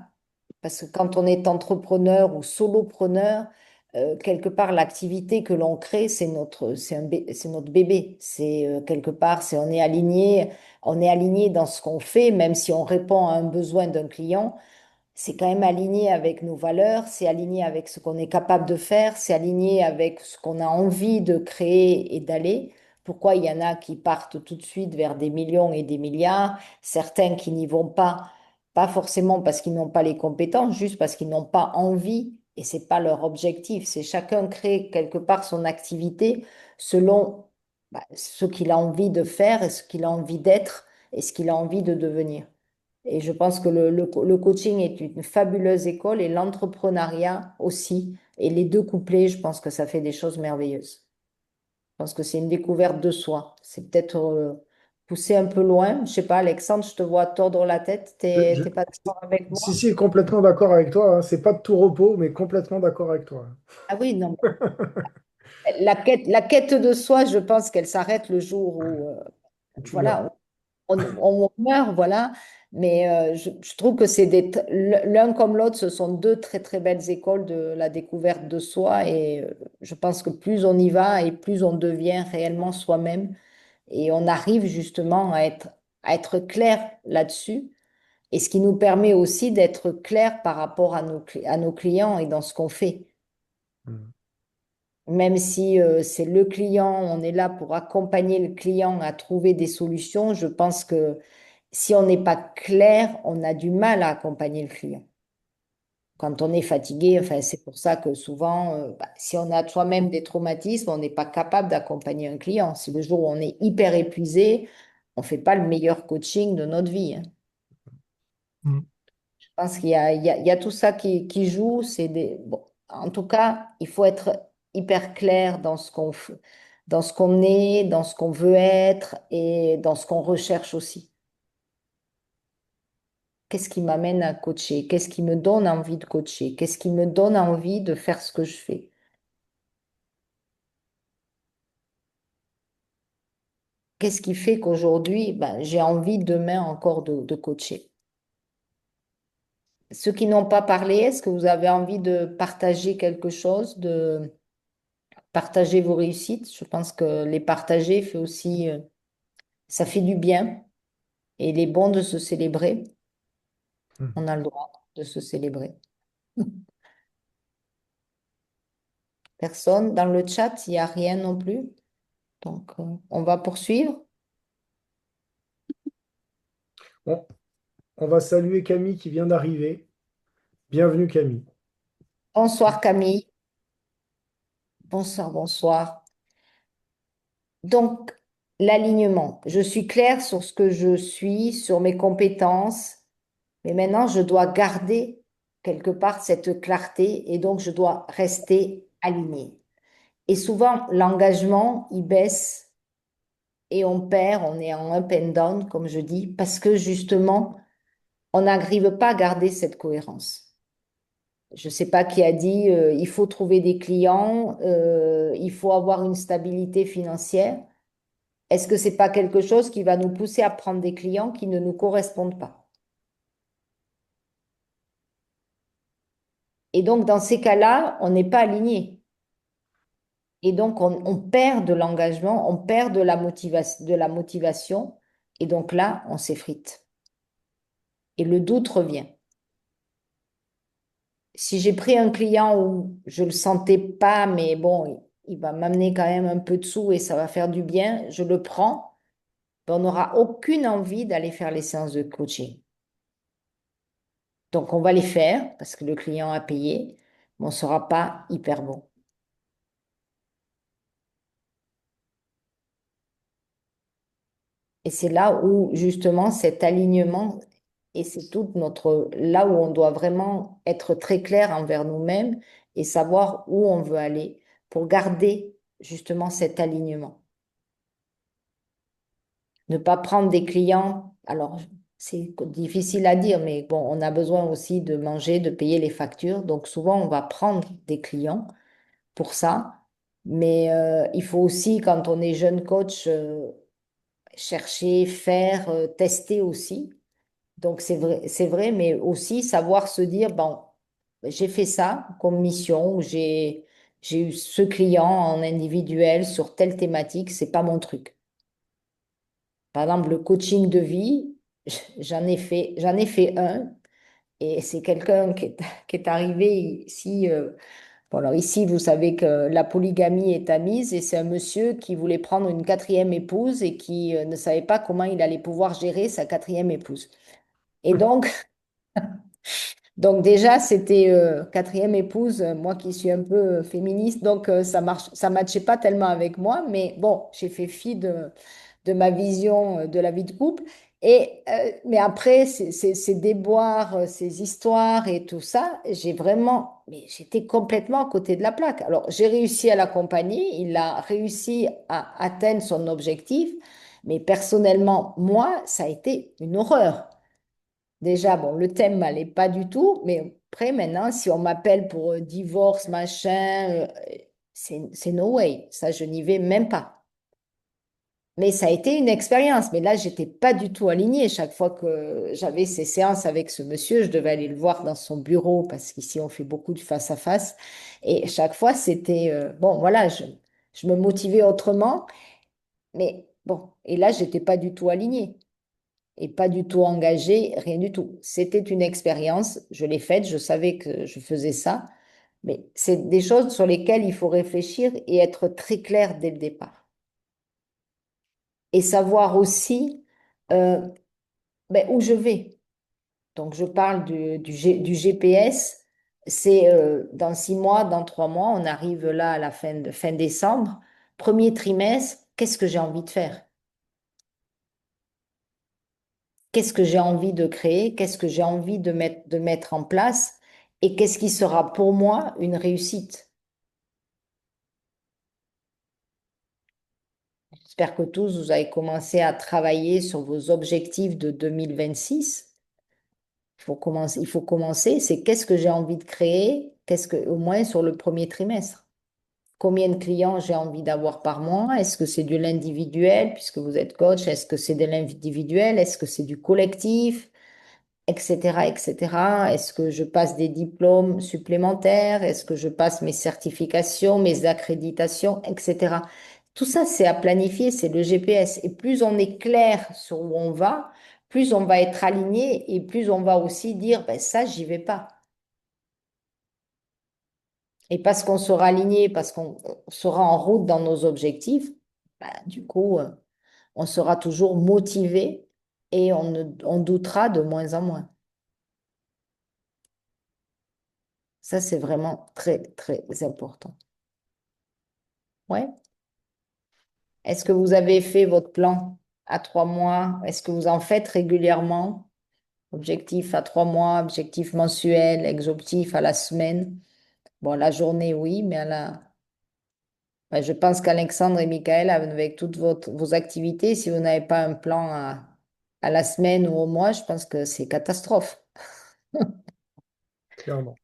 parce que quand on est entrepreneur ou solopreneur, quelque part, l'activité que l'on crée, c'est notre bébé. C'est quelque part, on est aligné dans ce qu'on fait, même si on répond à un besoin d'un client, c'est quand même aligné avec nos valeurs, c'est aligné avec ce qu'on est capable de faire, c'est aligné avec ce qu'on a envie de créer et d'aller. Pourquoi il y en a qui partent tout de suite vers des millions et des milliards, certains qui n'y vont pas, pas forcément parce qu'ils n'ont pas les compétences, juste parce qu'ils n'ont pas envie et c'est pas leur objectif. C'est chacun crée quelque part son activité selon ce qu'il a envie de faire et ce qu'il a envie d'être et ce qu'il a envie de devenir. Et je pense que le coaching est une fabuleuse école et l'entrepreneuriat aussi. Et les deux couplés, je pense que ça fait des choses merveilleuses. Je pense que c'est une découverte de soi. C'est peut-être poussé un peu loin. Je sais pas, Alexandre, je te vois tordre la tête. Je- T'es pas d'accord avec Si, moi? si, complètement d'accord avec toi, hein. C'est pas de tout repos, mais complètement d'accord avec toi. Ah oui, non. La quête de soi, je pense qu'elle s'arrête le jour où, Tu meurs. voilà, on meurt, voilà. Mais je trouve que l'un comme l'autre, ce sont deux très très belles écoles de la découverte de soi. Et je pense que plus on y va et plus on devient réellement soi-même. Et on arrive justement à être clair là-dessus. Et ce qui nous permet aussi d'être clair par rapport à nos clients et dans ce qu'on fait. Mm. Même si c'est le client, on est là pour accompagner le client à trouver des solutions, je pense que si on n'est pas clair, on a du mal à accompagner le client. Quand on est fatigué, enfin, c'est pour ça que souvent, si on a soi-même des traumatismes, on n'est pas capable d'accompagner un client. Si le jour où on est hyper épuisé, on ne fait pas le meilleur coaching de notre vie, hein. Mm. Je pense qu'il y a tout ça qui joue. Bon, en tout cas, il faut être hyper clair dans ce qu'on fait, dans ce qu'on est, dans ce qu'on veut être et dans ce qu'on recherche aussi. Qu'est-ce qui m'amène à coacher? Qu'est-ce qui me donne envie de coacher? Qu'est-ce qui me donne envie de faire ce que je fais? Qu'est-ce qui fait qu'aujourd'hui, ben, j'ai envie demain encore de coacher? Ceux qui n'ont pas parlé, est-ce que vous avez envie de partager quelque chose, de partager vos réussites? Je pense que les partager fait aussi, ça fait du bien et il est bon de se célébrer. Mm. On a le droit de se célébrer. Personne dans le chat, il n'y a rien non plus. Donc, on va poursuivre. Bon, on va saluer Camille qui vient d'arriver. Bienvenue Camille. Bonsoir Camille. Bonsoir, bonsoir. Donc, l'alignement. Je suis claire sur ce que je suis, sur mes compétences, mais maintenant, je dois garder quelque part cette clarté et donc je dois rester alignée. Et souvent, l'engagement, il baisse et on perd, on est en up and down, comme je dis, parce que justement, on n'arrive pas à garder cette cohérence. Je ne sais pas qui a dit, il faut trouver des clients, il faut avoir une stabilité financière. Est-ce que c'est pas quelque chose qui va nous pousser à prendre des clients qui ne nous correspondent pas? Et donc, dans ces cas-là, on n'est pas aligné. Et donc, on perd de l'engagement, on perd de la motivation. Et donc là, on s'effrite. Et le doute revient. Si j'ai pris un client où je le sentais pas, mais bon, il va m'amener quand même un peu de sous et ça va faire du bien, je le prends, ben, on n'aura aucune envie d'aller faire les séances de coaching. Donc, on va les faire parce que le client a payé, mais on ne sera pas hyper bon. Et c'est là où, justement, cet alignement, et c'est tout notre, là où on doit vraiment être très clair envers nous-mêmes et savoir où on veut aller pour garder, justement, cet alignement. Ne pas prendre des clients, alors, c'est difficile à dire, mais bon, on a besoin aussi de manger, de payer les factures. Donc, souvent, on va prendre des clients pour ça. Mais il faut aussi, quand on est jeune coach, chercher, faire, tester aussi. Donc c'est vrai, mais aussi savoir se dire, bon, j'ai fait ça comme mission, ou j'ai eu ce client en individuel sur telle thématique, c'est pas mon truc. Par exemple, le coaching de vie, j'en ai fait un, et c'est quelqu'un qui est arrivé ici. Bon, alors ici, vous savez que la polygamie est admise et c'est un monsieur qui voulait prendre une quatrième épouse et qui ne savait pas comment il allait pouvoir gérer sa quatrième épouse. Et donc déjà, c'était quatrième épouse, moi qui suis un peu féministe, donc ça matchait pas tellement avec moi, mais bon, j'ai fait fi de ma vision de la vie de couple. Mais après, ces déboires, ces histoires et tout ça, mais j'étais complètement à côté de la plaque. Alors, j'ai réussi à l'accompagner, il a réussi à atteindre son objectif, mais personnellement, moi, ça a été une horreur. Déjà, bon, le thème m'allait pas du tout, mais après, maintenant, si on m'appelle pour divorce, machin, c'est no way. Ça, je n'y vais même pas. Mais ça a été une expérience. Mais là, j'étais pas du tout alignée. Chaque fois que j'avais ces séances avec ce monsieur, je devais aller le voir dans son bureau parce qu'ici, on fait beaucoup de face à face. Et chaque fois, c'était, bon, voilà, je me motivais autrement. Mais bon, et là, j'étais pas du tout alignée et pas du tout engagée, rien du tout. C'était une expérience, je l'ai faite, je savais que je faisais ça, mais c'est des choses sur lesquelles il faut réfléchir et être très clair dès le départ. Et savoir aussi euh, ben, où je vais. Donc, je parle du GPS. C'est dans 6 mois, dans 3 mois, on arrive là à la fin décembre. Premier trimestre, qu'est-ce que j'ai envie de faire? Qu'est-ce que j'ai envie de créer, qu'est-ce que j'ai envie de mettre en place et qu'est-ce qui sera pour moi une réussite. J'espère que tous, vous avez commencé à travailler sur vos objectifs de 2026. Il faut commencer, c'est qu'est-ce que j'ai envie de créer, au moins sur le premier trimestre. Combien de clients j'ai envie d'avoir par mois? Est-ce que c'est de l'individuel, puisque vous êtes coach? Est-ce que c'est de l'individuel? Est-ce que c'est du collectif? Etc., etc. Est-ce que je passe des diplômes supplémentaires? Est-ce que je passe mes certifications, mes accréditations, etc. Tout ça, c'est à planifier, c'est le GPS. Et plus on est clair sur où on va, plus on va être aligné et plus on va aussi dire, ben ça, j'y vais pas. Et parce qu'on sera aligné, parce qu'on sera en route dans nos objectifs, ben, du coup, on sera toujours motivé et on doutera de moins en moins. Ça, c'est vraiment très, très important. Ouais. Est-ce que vous avez fait votre plan à 3 mois? Est-ce que vous en faites régulièrement? Objectif à 3 mois, objectif mensuel, objectif à la semaine. Bon, la journée, oui, mais ben, je pense qu'Alexandre et Michael, avec toutes vos activités, si vous n'avez pas un plan à la semaine ou au mois, je pense que c'est catastrophe. clairement.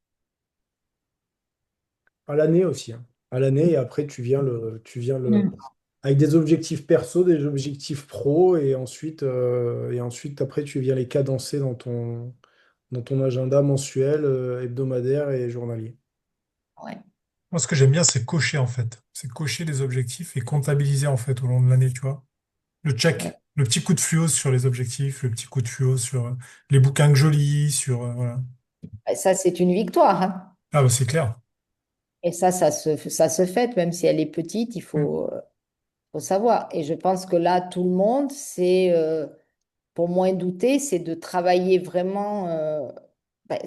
À l'année aussi, hein. À l'année, et après, Mm. avec des objectifs perso, des objectifs pro, et ensuite, après, tu viens les cadencer dans ton agenda mensuel, hebdomadaire et journalier. Ouais. Moi, ce que j'aime bien, c'est cocher, en fait. C'est cocher les objectifs et comptabiliser, en fait, au long de l'année, tu vois. Le Ouais. check, le petit coup de fluo sur les objectifs, le petit coup de fluo sur les bouquins que je lis, voilà. Et ça, c'est une victoire, hein. Ah, bah, c'est clair. Et ça se fait, même si elle est petite, il Mm. faut savoir. Et je pense que là, tout le monde, pour moins douter, c'est de travailler vraiment ben,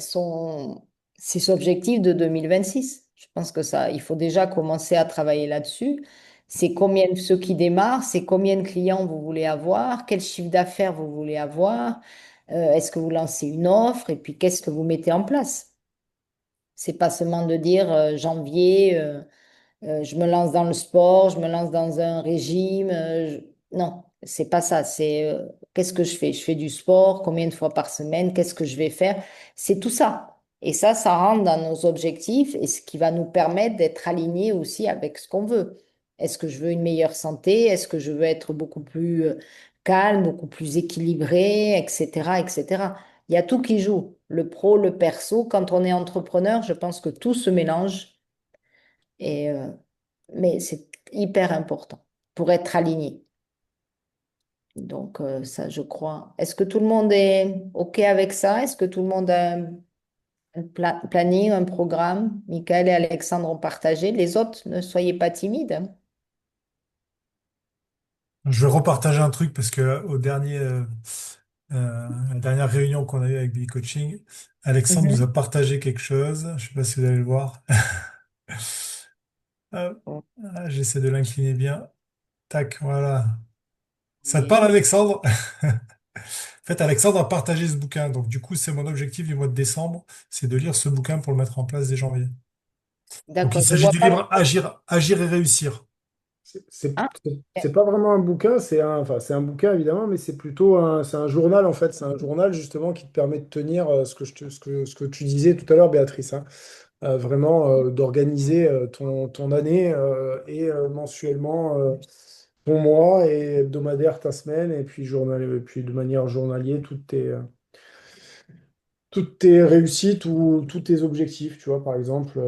ses objectifs de 2026. Je pense que ça, il faut déjà commencer à travailler là-dessus. C'est combien, ceux qui démarrent, c'est combien de clients vous voulez avoir, quel chiffre d'affaires vous voulez avoir, est-ce que vous lancez une offre et puis qu'est-ce que vous mettez en place. C'est pas seulement de dire janvier. Je me lance dans le sport, je me lance dans un régime. Non, c'est pas ça. C'est qu'est-ce que je fais? Je fais du sport, combien de fois par semaine? Qu'est-ce que je vais faire? C'est tout ça. Et ça rentre dans nos objectifs et ce qui va nous permettre d'être alignés aussi avec ce qu'on veut. Est-ce que je veux une meilleure santé? Est-ce que je veux être beaucoup plus calme, beaucoup plus équilibré, etc., etc. Il y a tout qui joue. Le pro, le perso. Quand on est entrepreneur, je pense que tout se mélange. Et, mais c'est hyper important pour être aligné. Donc, ça, je crois. Est-ce que tout le monde est OK avec ça? Est-ce que tout le monde a un planning, un programme? Michael et Alexandre ont partagé. Les autres, ne soyez pas timides, hein. Je vais repartager un truc parce que la dernière réunion qu'on a eue avec Billy Coaching, Alexandre nous a Mhm. partagé quelque chose. Je sais pas si vous allez le voir. Hop. Bon, J'essaie de l'incliner bien. Tac, voilà. Ça te parle, oui. Alexandre? En fait, Alexandre a partagé ce bouquin. Donc, du coup, c'est mon objectif du mois de décembre, c'est de lire ce bouquin pour le mettre en place dès janvier. Donc, il D'accord, je s'agit vois du pas. livre Agir et réussir. Ah, C'est pas vraiment un bouquin, enfin, c'est un bouquin évidemment, mais c'est un journal en fait. C'est un journal justement qui te permet de tenir ce que tu disais tout à l'heure, Béatrice, hein. Vraiment d'organiser ton année et mensuellement ton mois et hebdomadaire ta semaine et puis, et puis de manière journalier toutes tes réussites ou tous tes objectifs, tu vois, par exemple.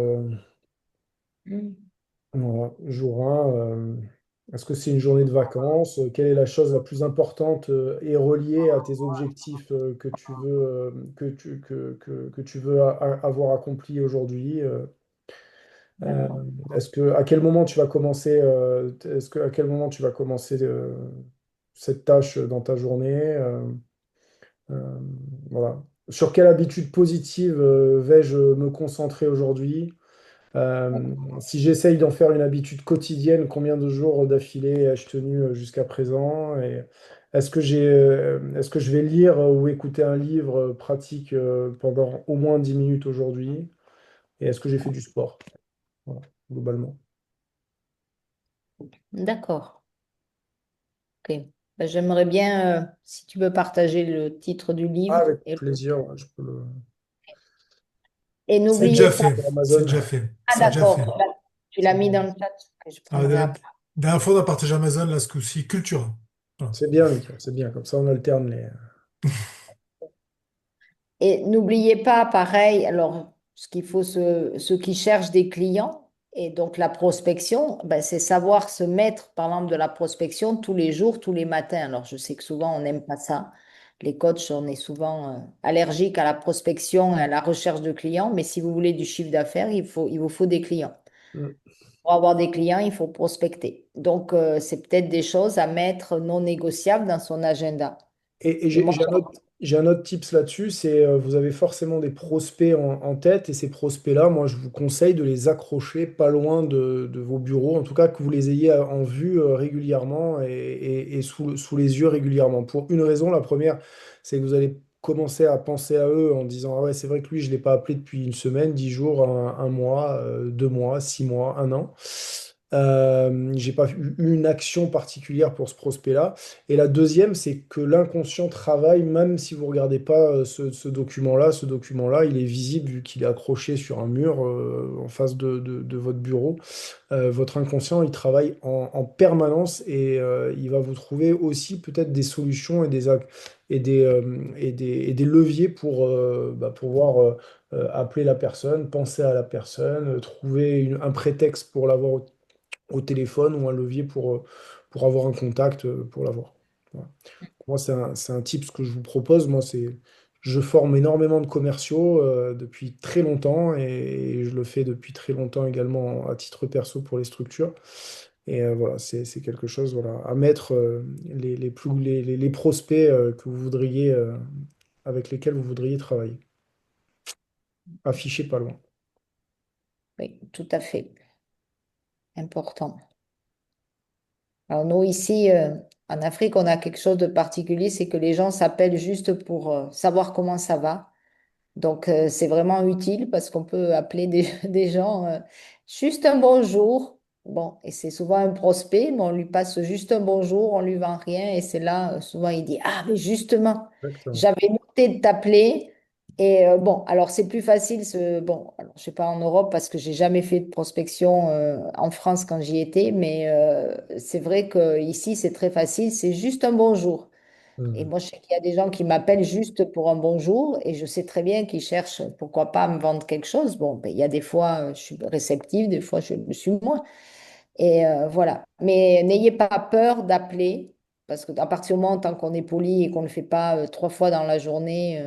hmm, Voilà, jour 1, est-ce que c'est une journée de vacances? Quelle est la chose la plus importante et reliée à tes objectifs que tu veux, que tu veux avoir accompli aujourd'hui? Euh, d'accord. à quel moment tu vas commencer, à quel moment tu vas commencer cette tâche dans ta journée? Euh, voilà. Sur quelle habitude positive vais-je me concentrer aujourd'hui? Si j'essaye d'en faire une habitude quotidienne, combien de jours d'affilée ai-je tenu jusqu'à présent? Et est-ce que je vais lire ou écouter un livre pratique pendant au moins 10 minutes aujourd'hui? Et est-ce que j'ai fait du sport? Voilà, globalement. D'accord. OK. Ben, j'aimerais bien, si tu peux partager le titre du Ah, livre. avec plaisir, ouais, je peux le... Et C'est n'oubliez déjà pas. fait. Sur C'est Amazon. déjà fait. Ah, C'est déjà d'accord. fait. Tu l'as mis dans le chat. Que je Ah, prendrai après. dernière fois, on a partagé Amazon, là, ce coup-ci, culture. Voilà. C'est bien, Mika, c'est bien. Comme ça, on alterne les... Et n'oubliez pas, pareil, alors, ce qu'il faut, ceux qui cherchent des clients, et donc la prospection, ben, c'est savoir se mettre, par exemple, de la prospection tous les jours, tous les matins. Alors, je sais que souvent, on n'aime pas ça. Les coachs, on est souvent allergiques à la prospection et à la recherche de clients, mais si vous voulez du chiffre d'affaires, il vous faut des clients. Mm. Pour avoir des clients, il faut prospecter. Donc, c'est peut-être des choses à mettre non négociables dans son agenda. Et Et moi, j'ai un autre tips là-dessus, c'est vous avez forcément des prospects en tête et ces prospects-là, moi je vous conseille de les accrocher pas loin de vos bureaux, en tout cas que vous les ayez en vue régulièrement et sous les yeux régulièrement. Pour une raison, la première, c'est que vous allez commencer à penser à eux en disant, ah ouais, c'est vrai que lui, je ne l'ai pas appelé depuis une semaine, 10 jours, un mois, 2 mois, 6 mois, un an. J'ai pas eu une action particulière pour ce prospect-là. Et la deuxième, c'est que l'inconscient travaille, même si vous regardez pas ce document-là. Ce document-là, il est visible vu qu'il est accroché sur un mur en face de votre bureau. Votre inconscient, il travaille en permanence et il va vous trouver aussi peut-être des solutions et des leviers pour pouvoir appeler la personne, penser à la personne, trouver un prétexte pour l'avoir au téléphone ou un levier pour avoir un contact pour l'avoir. Voilà. Moi, c'est un tip que je vous propose. Moi, je forme énormément de commerciaux depuis très longtemps et je le fais depuis très longtemps également à titre perso pour les structures. Et voilà, c'est quelque chose voilà, à mettre les prospects que vous voudriez, avec lesquels vous voudriez travailler. Afficher pas loin. oui, tout à fait, important. Alors nous, ici, en Afrique, on a quelque chose de particulier, c'est que les gens s'appellent juste pour savoir comment ça va. Donc, c'est vraiment utile parce qu'on peut appeler des gens juste un bonjour. Bon, et c'est souvent un prospect, mais on lui passe juste un bonjour, on lui vend rien. Et c'est là, souvent, il dit, ah, mais justement, Exactement. j'avais noté de t'appeler. Et bon, alors c'est plus facile, bon, alors, je sais pas en Europe parce que j'ai jamais fait de prospection en France quand j'y étais, mais c'est vrai que ici c'est très facile, c'est juste un bonjour. Et Mhm. moi, je sais qu'il y a des gens qui m'appellent juste pour un bonjour et je sais très bien qu'ils cherchent, pourquoi pas, à me vendre quelque chose. Bon, ben, il y a des fois, je suis réceptive, des fois, je le suis moins. Et voilà. Mais n'ayez pas peur d'appeler parce qu'à partir du moment, tant qu'on est poli et qu'on ne le fait pas 3 fois dans la journée,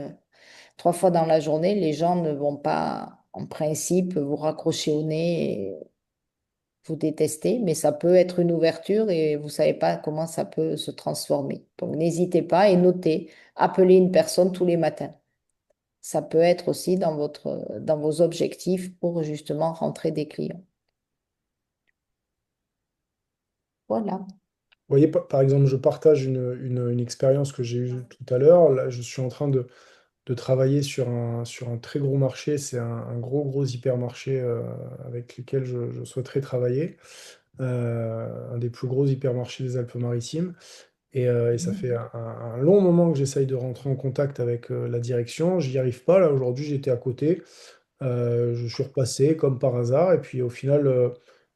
3 fois dans la journée, les gens ne vont pas, en principe, vous raccrocher au nez et vous détester, mais ça peut être une ouverture et vous savez pas comment ça peut se transformer. Donc n'hésitez pas et notez, appelez une personne tous les matins. Ça peut être aussi dans vos objectifs pour justement rentrer des clients. Voilà. Vous voyez, par exemple, je partage une expérience que j'ai eue tout à l'heure. Là, je suis en train de travailler sur un très gros marché. C'est un gros hypermarché avec lequel je souhaiterais travailler. Un des plus gros hypermarchés des Alpes-Maritimes. Et ça fait un long moment que j'essaye de rentrer en contact avec la direction. J'y arrive pas. Là, aujourd'hui, j'étais à côté. Je suis repassé comme par hasard. Et puis au final,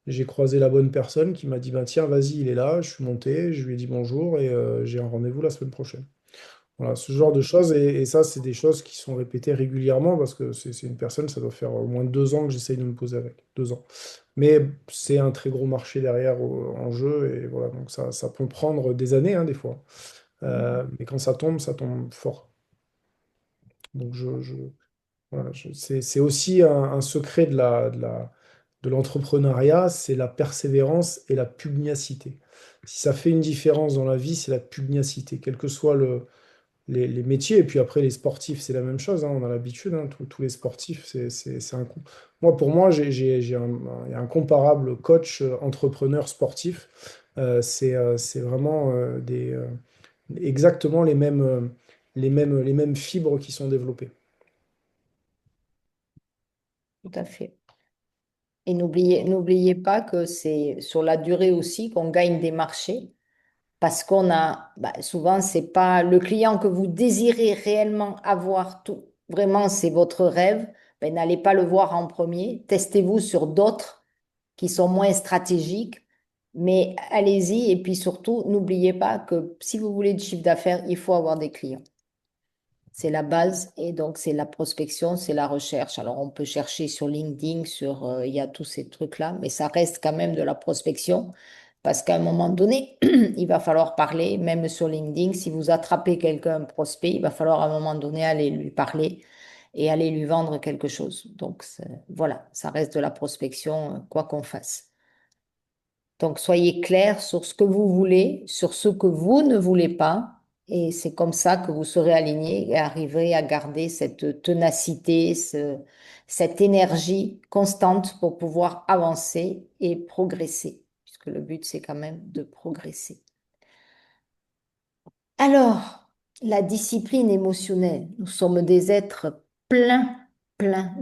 j'ai croisé la bonne personne qui m'a dit, bah, tiens, vas-y, il est là. Je suis monté, je lui ai dit bonjour et j'ai un rendez-vous la semaine prochaine. Voilà, ce genre de choses. Et ça, c'est des choses qui sont répétées régulièrement parce que c'est une personne, ça doit faire au moins 2 ans que j'essaye de me poser avec. 2 ans. Mais c'est un très gros marché derrière en jeu. Et voilà, donc ça peut prendre des années, hein, des fois. Mais quand ça tombe fort. Donc voilà, c'est aussi un secret de l'entrepreneuriat, c'est la persévérance et la pugnacité. Si ça fait une différence dans la vie, c'est la pugnacité, quel que soit les métiers. Et puis après, les sportifs, c'est la même chose, hein, on a l'habitude, hein, tous les sportifs, c'est un coup. Pour moi, il y a un comparable coach, entrepreneur sportif. C'est vraiment exactement les mêmes fibres qui sont développées. Tout à fait. Et n'oubliez pas que c'est sur la durée aussi qu'on gagne des marchés parce qu'on a, bah, souvent, c'est pas le client que vous désirez réellement avoir tout. Vraiment, c'est votre rêve. Ben, n'allez pas le voir en premier. Testez-vous sur d'autres qui sont moins stratégiques. Mais allez-y. Et puis surtout, n'oubliez pas que si vous voulez du chiffre d'affaires, il faut avoir des clients. C'est la base et donc c'est la prospection, c'est la recherche. Alors on peut chercher sur LinkedIn, il y a tous ces trucs-là, mais ça reste quand même de la prospection parce qu'à un moment donné, il va falloir parler, même sur LinkedIn, si vous attrapez quelqu'un, un prospect, il va falloir à un moment donné aller lui parler et aller lui vendre quelque chose. Donc voilà, ça reste de la prospection, quoi qu'on fasse. Donc soyez clair sur ce que vous voulez, sur ce que vous ne voulez pas Et c'est comme ça que vous serez aligné et arriverez à garder cette ténacité, cette énergie constante pour pouvoir avancer et progresser, puisque le but, c'est quand même de progresser. Alors, la discipline émotionnelle. Nous sommes des êtres pleins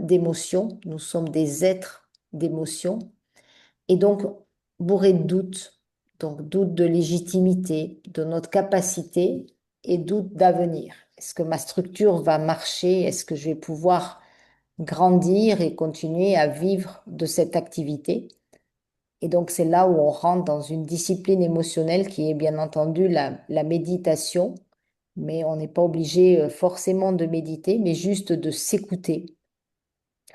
d'émotions. Nous sommes des êtres d'émotions. Et donc, bourrés de doutes. Donc, doute de légitimité, de notre capacité et doute d'avenir. Est-ce que ma structure va marcher? Est-ce que je vais pouvoir grandir et continuer à vivre de cette activité? Et donc, c'est là où on rentre dans une discipline émotionnelle qui est bien entendu la méditation, mais on n'est pas obligé forcément de méditer, mais juste de s'écouter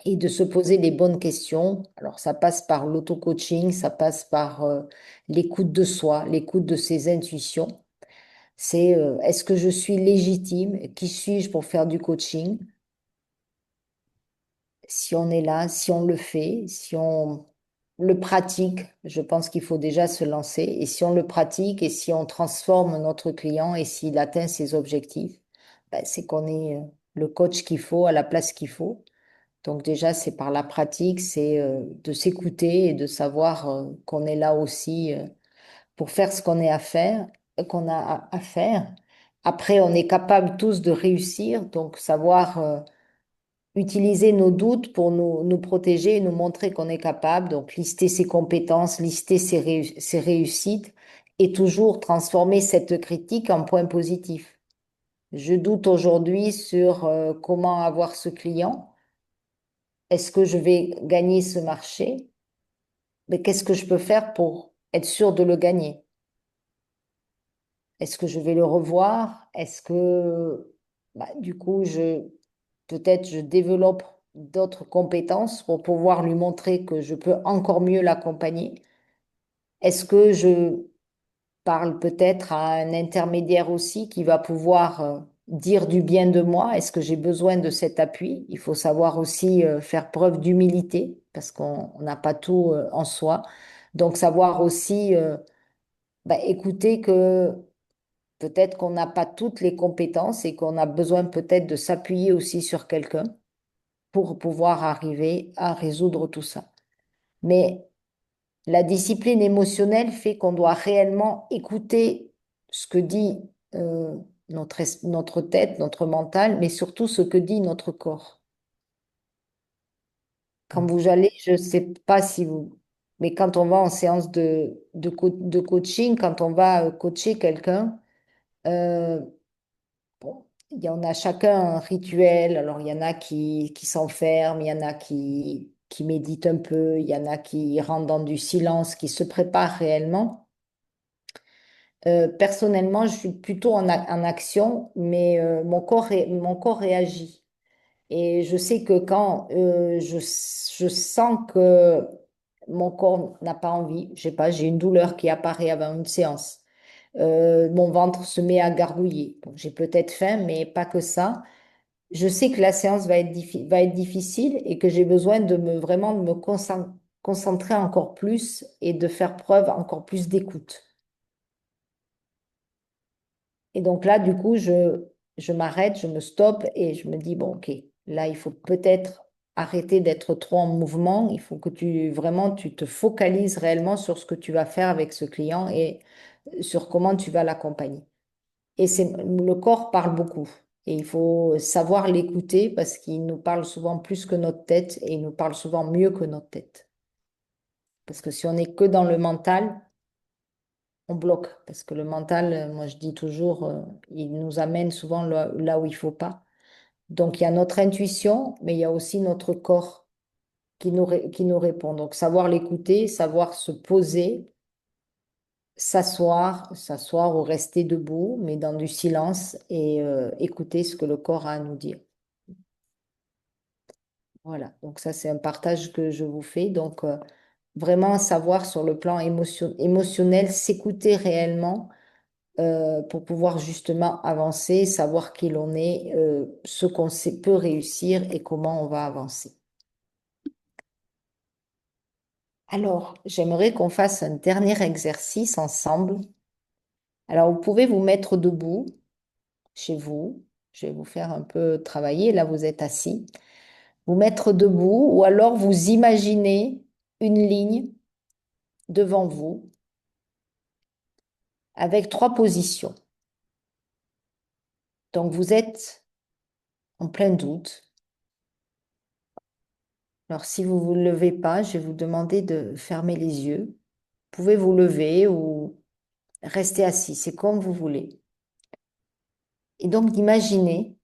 et de se poser les bonnes questions. Alors, ça passe par l'auto-coaching, ça passe par l'écoute de soi, l'écoute de ses intuitions. C'est est-ce que je suis légitime? Qui suis-je pour faire du coaching? Si on est là, si on le fait, si on le pratique, je pense qu'il faut déjà se lancer. Et si on le pratique et si on transforme notre client et s'il atteint ses objectifs, ben, c'est qu'on est le coach qu'il faut à la place qu'il faut. Donc déjà, c'est par la pratique, c'est de s'écouter et de savoir qu'on est là aussi pour faire ce qu'on est à faire, qu'on a à faire. Après, on est capable tous de réussir, donc savoir utiliser nos doutes pour nous protéger et nous montrer qu'on est capable. Donc, lister ses compétences, lister ses réussites et toujours transformer cette critique en point positif. Je doute aujourd'hui sur comment avoir ce client. Est-ce que je vais gagner ce marché? Mais qu'est-ce que je peux faire pour être sûr de le gagner? Est-ce que je vais le revoir? Est-ce que bah, du coup, peut-être je développe d'autres compétences pour pouvoir lui montrer que je peux encore mieux l'accompagner? Est-ce que je parle peut-être à un intermédiaire aussi qui va pouvoir dire du bien de moi? Est-ce que j'ai besoin de cet appui? Il faut savoir aussi faire preuve d'humilité parce qu'on n'a pas tout en soi. Donc savoir aussi bah, écouter que peut-être qu'on n'a pas toutes les compétences et qu'on a besoin peut-être de s'appuyer aussi sur quelqu'un pour pouvoir arriver à résoudre tout ça. Mais la discipline émotionnelle fait qu'on doit réellement écouter ce que dit notre tête, notre mental, mais surtout ce que dit notre corps. Quand vous allez, je ne sais pas si vous, mais quand on va en séance de coaching, quand on va coacher quelqu'un, euh, bon, il y en a chacun un rituel. Alors, il y en a qui s'enferment, il y en a qui méditent un peu, il y en a qui rentrent dans du silence, qui se préparent réellement. Personnellement, je suis plutôt en action, mais mon corps réagit. Et je sais que quand je sens que mon corps n'a pas envie, je sais pas, j'ai une douleur qui apparaît avant une séance, mon ventre se met à gargouiller. Bon, j'ai peut-être faim, mais pas que ça. Je sais que la séance va être difficile et que j'ai besoin vraiment de me concentrer encore plus et de faire preuve encore plus d'écoute. Et donc là, du coup, je m'arrête, je me stoppe et je me dis, bon, ok, là, il faut peut-être arrêter d'être trop en mouvement. Il faut que tu te focalises réellement sur ce que tu vas faire avec ce client et sur comment tu vas l'accompagner. Et le corps parle beaucoup. Et il faut savoir l'écouter parce qu'il nous parle souvent plus que notre tête et il nous parle souvent mieux que notre tête. Parce que si on n'est que dans le mental, on bloque. Parce que le mental, moi je dis toujours, il nous amène souvent là où il faut pas. Donc il y a notre intuition, mais il y a aussi notre corps qui nous répond. Donc savoir l'écouter, savoir se poser, s'asseoir ou rester debout, mais dans du silence et écouter ce que le corps a à nous dire. Voilà, donc ça c'est un partage que je vous fais. Donc vraiment savoir sur le plan émotionnel, s'écouter réellement pour pouvoir justement avancer, savoir qui l'on est, ce peut réussir et comment on va avancer. Alors, j'aimerais qu'on fasse un dernier exercice ensemble. Alors, vous pouvez vous mettre debout chez vous. Je vais vous faire un peu travailler. Là, vous êtes assis. Vous mettre debout ou alors vous imaginez une ligne devant vous avec trois positions. Donc, vous êtes en plein doute. Alors, si vous ne vous levez pas, je vais vous demander de fermer les yeux. Vous pouvez vous lever ou rester assis, c'est comme vous voulez. Et donc, d'imaginer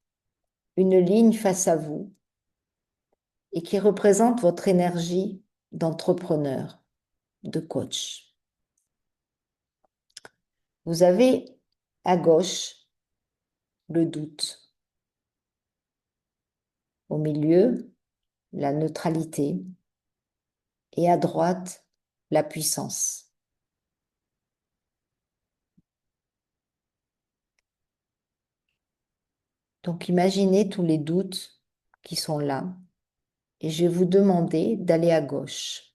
une ligne face à vous et qui représente votre énergie d'entrepreneur, de coach. Vous avez à gauche le doute, au milieu la neutralité et à droite la puissance. Donc imaginez tous les doutes qui sont là et je vais vous demander d'aller à gauche,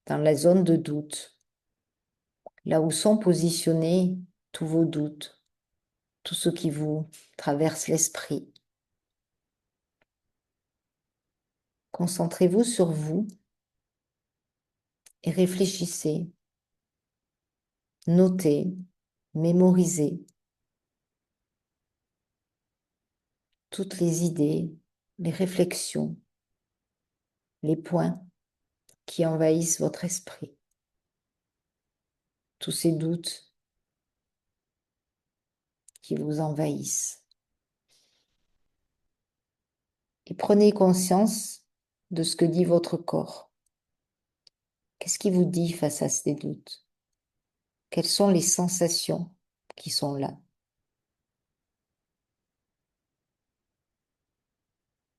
dans la zone de doute, là où sont positionnés tous vos doutes, tout ce qui vous traverse l'esprit. Concentrez-vous sur vous et réfléchissez, notez, mémorisez toutes les idées, les réflexions, les points qui envahissent votre esprit, tous ces doutes qui vous envahissent. Et prenez conscience de ce que dit votre corps. Qu'est-ce qui vous dit face à ces doutes? Quelles sont les sensations qui sont là?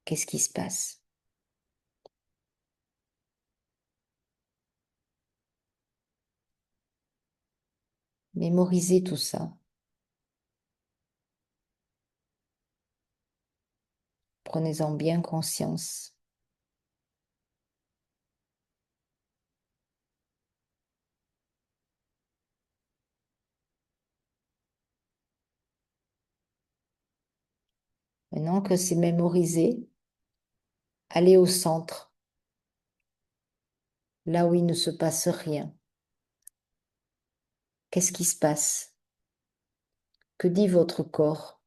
Qu'est-ce qui se passe? Mémorisez tout ça. Prenez-en bien conscience. Maintenant que c'est mémorisé, allez au centre, là où il ne se passe rien. Qu'est-ce qui se passe? Que dit votre corps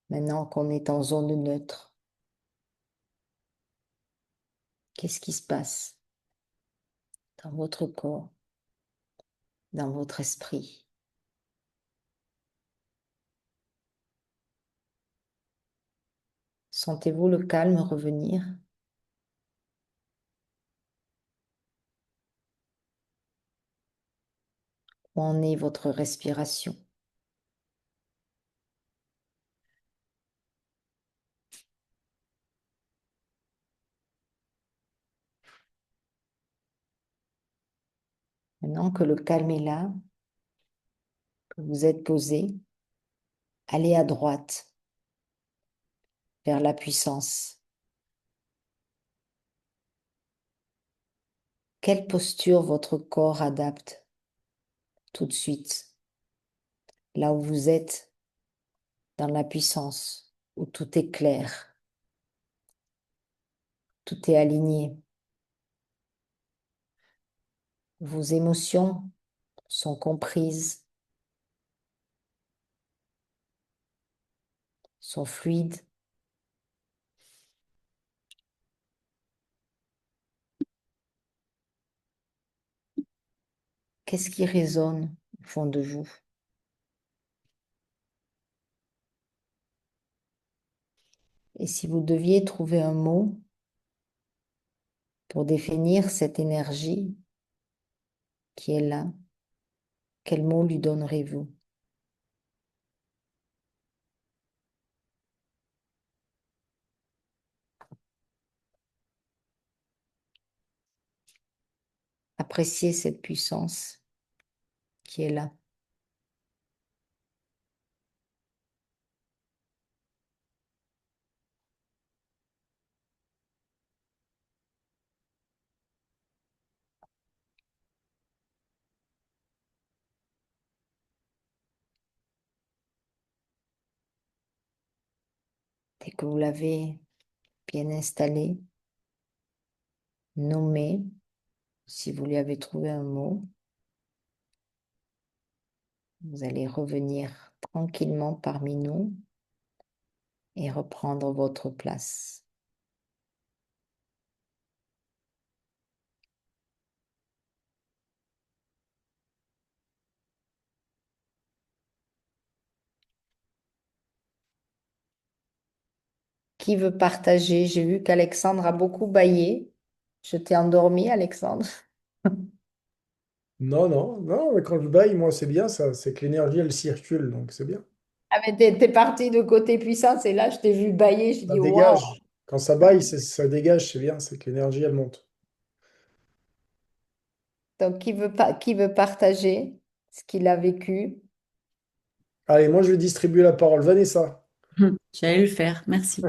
maintenant qu'on est en zone neutre? Qu'est-ce qui se passe dans votre corps, dans votre esprit? Sentez-vous le calme revenir? Où en est votre respiration? Maintenant que le calme est là, que vous êtes posé, allez à droite, vers la puissance. Quelle posture votre corps adapte tout de suite, là où vous êtes dans la puissance, où tout est clair, tout est aligné. Vos émotions sont comprises, sont fluides. Qu'est-ce qui résonne au fond de vous? Et si vous deviez trouver un mot pour définir cette énergie qui est là, quel mot lui donnerez-vous? Appréciez cette puissance qui est là. Dès que vous l'avez bien installé, nommé, si vous lui avez trouvé un mot, vous allez revenir tranquillement parmi nous et reprendre votre place. Qui veut partager? J'ai vu qu'Alexandre a beaucoup bâillé. Je t'ai endormi, Alexandre. Non, non, non, mais quand je baille, moi, c'est bien ça. C'est que l'énergie, elle circule, donc c'est bien. Ah, mais t'es parti de côté puissance et là, je t'ai vu bâiller. Je Ça dis waouh. dégage. Quand ça baille, ça dégage, c'est bien. C'est que l'énergie, elle monte. Donc, qui veut partager ce qu'il a vécu? Allez, moi, je vais distribuer la parole. Vanessa. J'allais le faire, merci.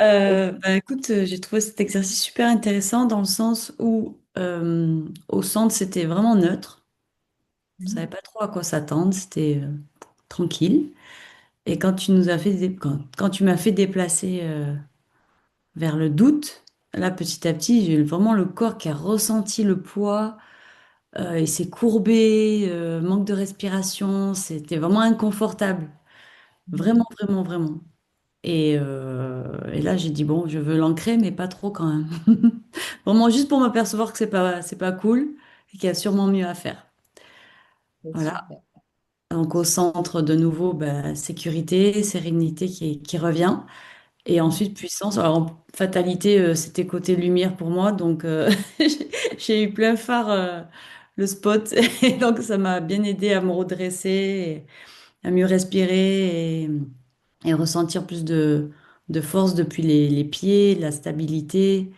Bah, écoute, j'ai trouvé cet exercice super intéressant dans le sens où au centre, c'était vraiment neutre. On savait pas trop à quoi s'attendre, c'était tranquille. Et quand tu nous as fait quand tu m'as fait déplacer vers le doute, là, petit à petit, j'ai eu vraiment le corps qui a ressenti le poids et s'est courbé, manque de respiration, c'était vraiment inconfortable. Vraiment, vraiment, vraiment. Et là, j'ai dit, bon, je veux l'ancrer, mais pas trop quand même. Vraiment, juste pour m'apercevoir que c'est pas cool et qu'il y a sûrement mieux à faire. C'est Voilà. super. Donc, au centre, de nouveau, bah, sécurité, sérénité qui revient. Et ensuite, puissance. Alors, en fatalité, c'était côté lumière pour moi. Donc, j'ai eu plein phare le spot. Et donc, ça m'a bien aidé à me redresser, et à mieux respirer et ressentir plus de force depuis les pieds, la stabilité.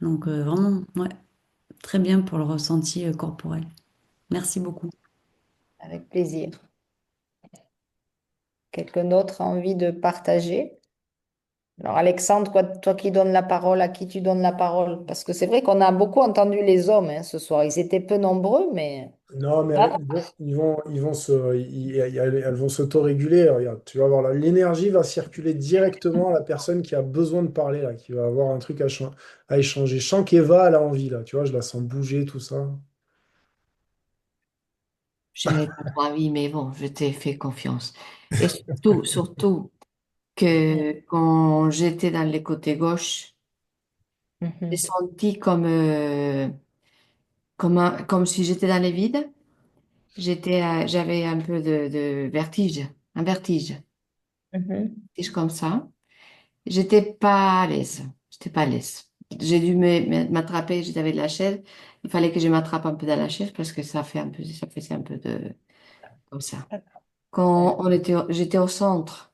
Donc, vraiment, ouais, très bien pour le ressenti corporel. Merci beaucoup. Avec plaisir. Quelqu'un d'autre a envie de partager? Alors, Alexandre, toi qui donnes la parole, à qui tu donnes la parole? Parce que c'est vrai qu'on a beaucoup entendu les hommes hein, ce soir. Ils étaient peu nombreux, mais Non, mais ah, elles vont s'autoréguler. Regarde, tu vas voir là, l'énergie va circuler directement à la personne qui a besoin de parler, là, qui va avoir un truc à échanger. Je sens qu'Eva, elle a envie, là, tu vois, je la sens bouger, tout ça. Je n'ai pas trop envie, mais bon, je t'ai fait confiance. Et surtout que quand j'étais dans les côtés gauche, j'ai mhm, senti comme si j'étais dans les vides. J'avais un peu de vertige, un mhm, vertige comme ça. J'étais pas à l'aise. J'étais pas à l'aise. J'ai dû m'attraper, j'avais de la chaise. Il fallait que je m'attrape un peu dans la chaise parce que ça faisait un peu de, comme ça. Quand j'étais au centre,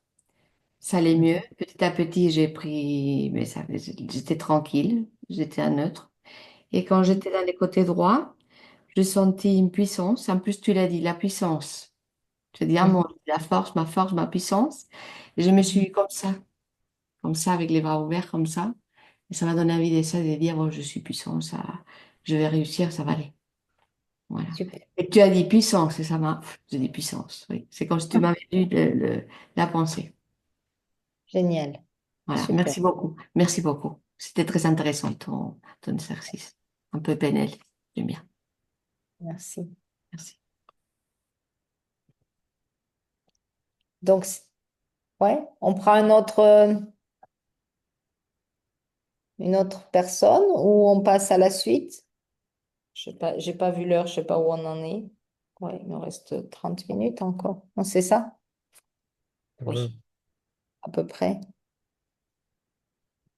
ça allait mieux. Petit à petit, j'ai pris, mais j'étais tranquille, j'étais à neutre. Et quand j'étais dans les côtés droits, je sentis une puissance. En plus, tu l'as dit, la puissance. Je dis, ah mhm, mon, la force, ma puissance. Et je me suis comme ça, avec les bras ouverts, comme ça. Et ça m'a donné envie de ça, de dire, bon, je suis puissant, ça, je vais réussir, ça va aller. Voilà. super, Et tu as dit puissance, et ça m'a, j'ai dit puissance, oui. C'est comme si tu m'avais dit la pensée. génial, Voilà, super, merci beaucoup. Merci beaucoup. C'était très intéressant ton exercice. Un peu PNL, j'aime bien. merci. Merci. Donc, ouais, on prend une autre personne ou on passe à la suite? Je sais pas, j'ai pas vu l'heure, je sais pas où on en est. Ouais, il nous reste 30 minutes encore. Non, c'est ça? Voilà. Oui, à peu près.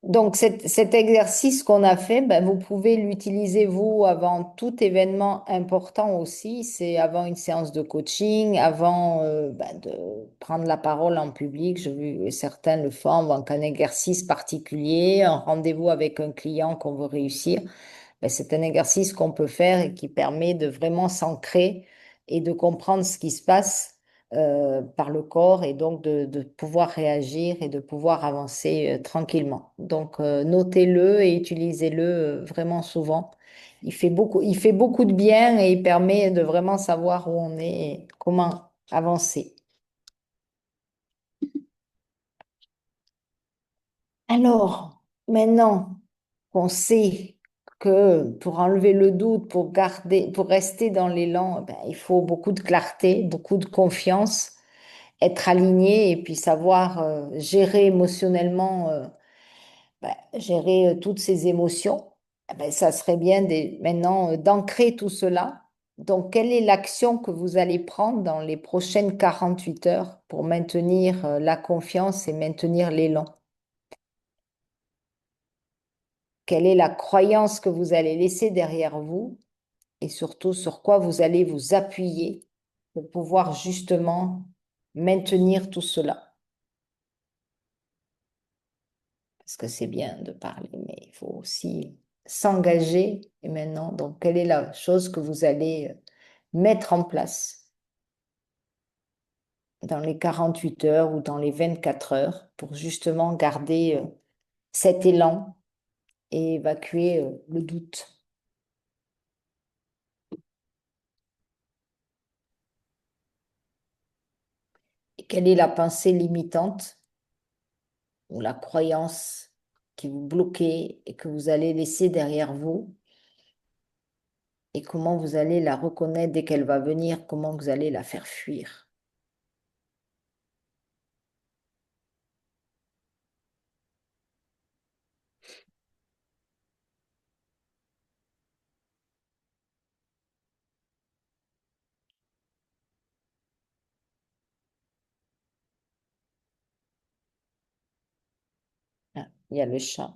Donc, cet exercice qu'on a fait, ben, vous pouvez l'utiliser, vous, avant tout événement important aussi. C'est avant une séance de coaching, avant ben, de prendre la parole en public. J'ai vu certains le font, donc un exercice particulier, un rendez-vous avec un client qu'on veut réussir. Ben, c'est un exercice qu'on peut faire et qui permet de vraiment s'ancrer et de comprendre ce qui se passe par le corps et donc de pouvoir réagir et de pouvoir avancer tranquillement. Donc, notez-le et utilisez-le vraiment souvent. Il fait beaucoup de bien et il permet de vraiment savoir où on est et comment avancer. Alors, maintenant qu'on sait que pour enlever le doute, pour garder, pour rester dans l'élan, ben, il faut beaucoup de clarté, beaucoup de confiance, être aligné et puis savoir gérer émotionnellement, gérer toutes ces émotions. Eh ben, ça serait bien maintenant d'ancrer tout cela. Donc, quelle est l'action que vous allez prendre dans les prochaines 48 heures pour maintenir la confiance et maintenir l'élan? Quelle est la croyance que vous allez laisser derrière vous et surtout sur quoi vous allez vous appuyer pour pouvoir justement maintenir tout cela? Parce que c'est bien de parler, mais il faut aussi s'engager. Et maintenant, donc, quelle est la chose que vous allez mettre en place dans les 48 heures ou dans les 24 heures pour justement garder cet élan et évacuer le doute? Et quelle est la pensée limitante ou la croyance qui vous bloquez et que vous allez laisser derrière vous et comment vous allez la reconnaître dès qu'elle va venir, comment vous allez la faire fuir. Ah, il y a le chat.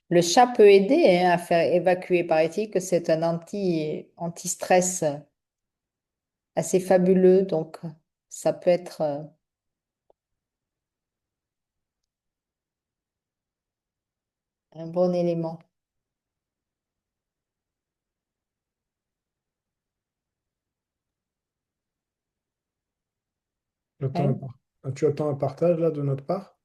Le chat peut aider hein, à faire évacuer, paraît-il que c'est un anti-stress assez fabuleux, donc ça peut être un bon élément. Hein. Tu attends un partage là de notre part?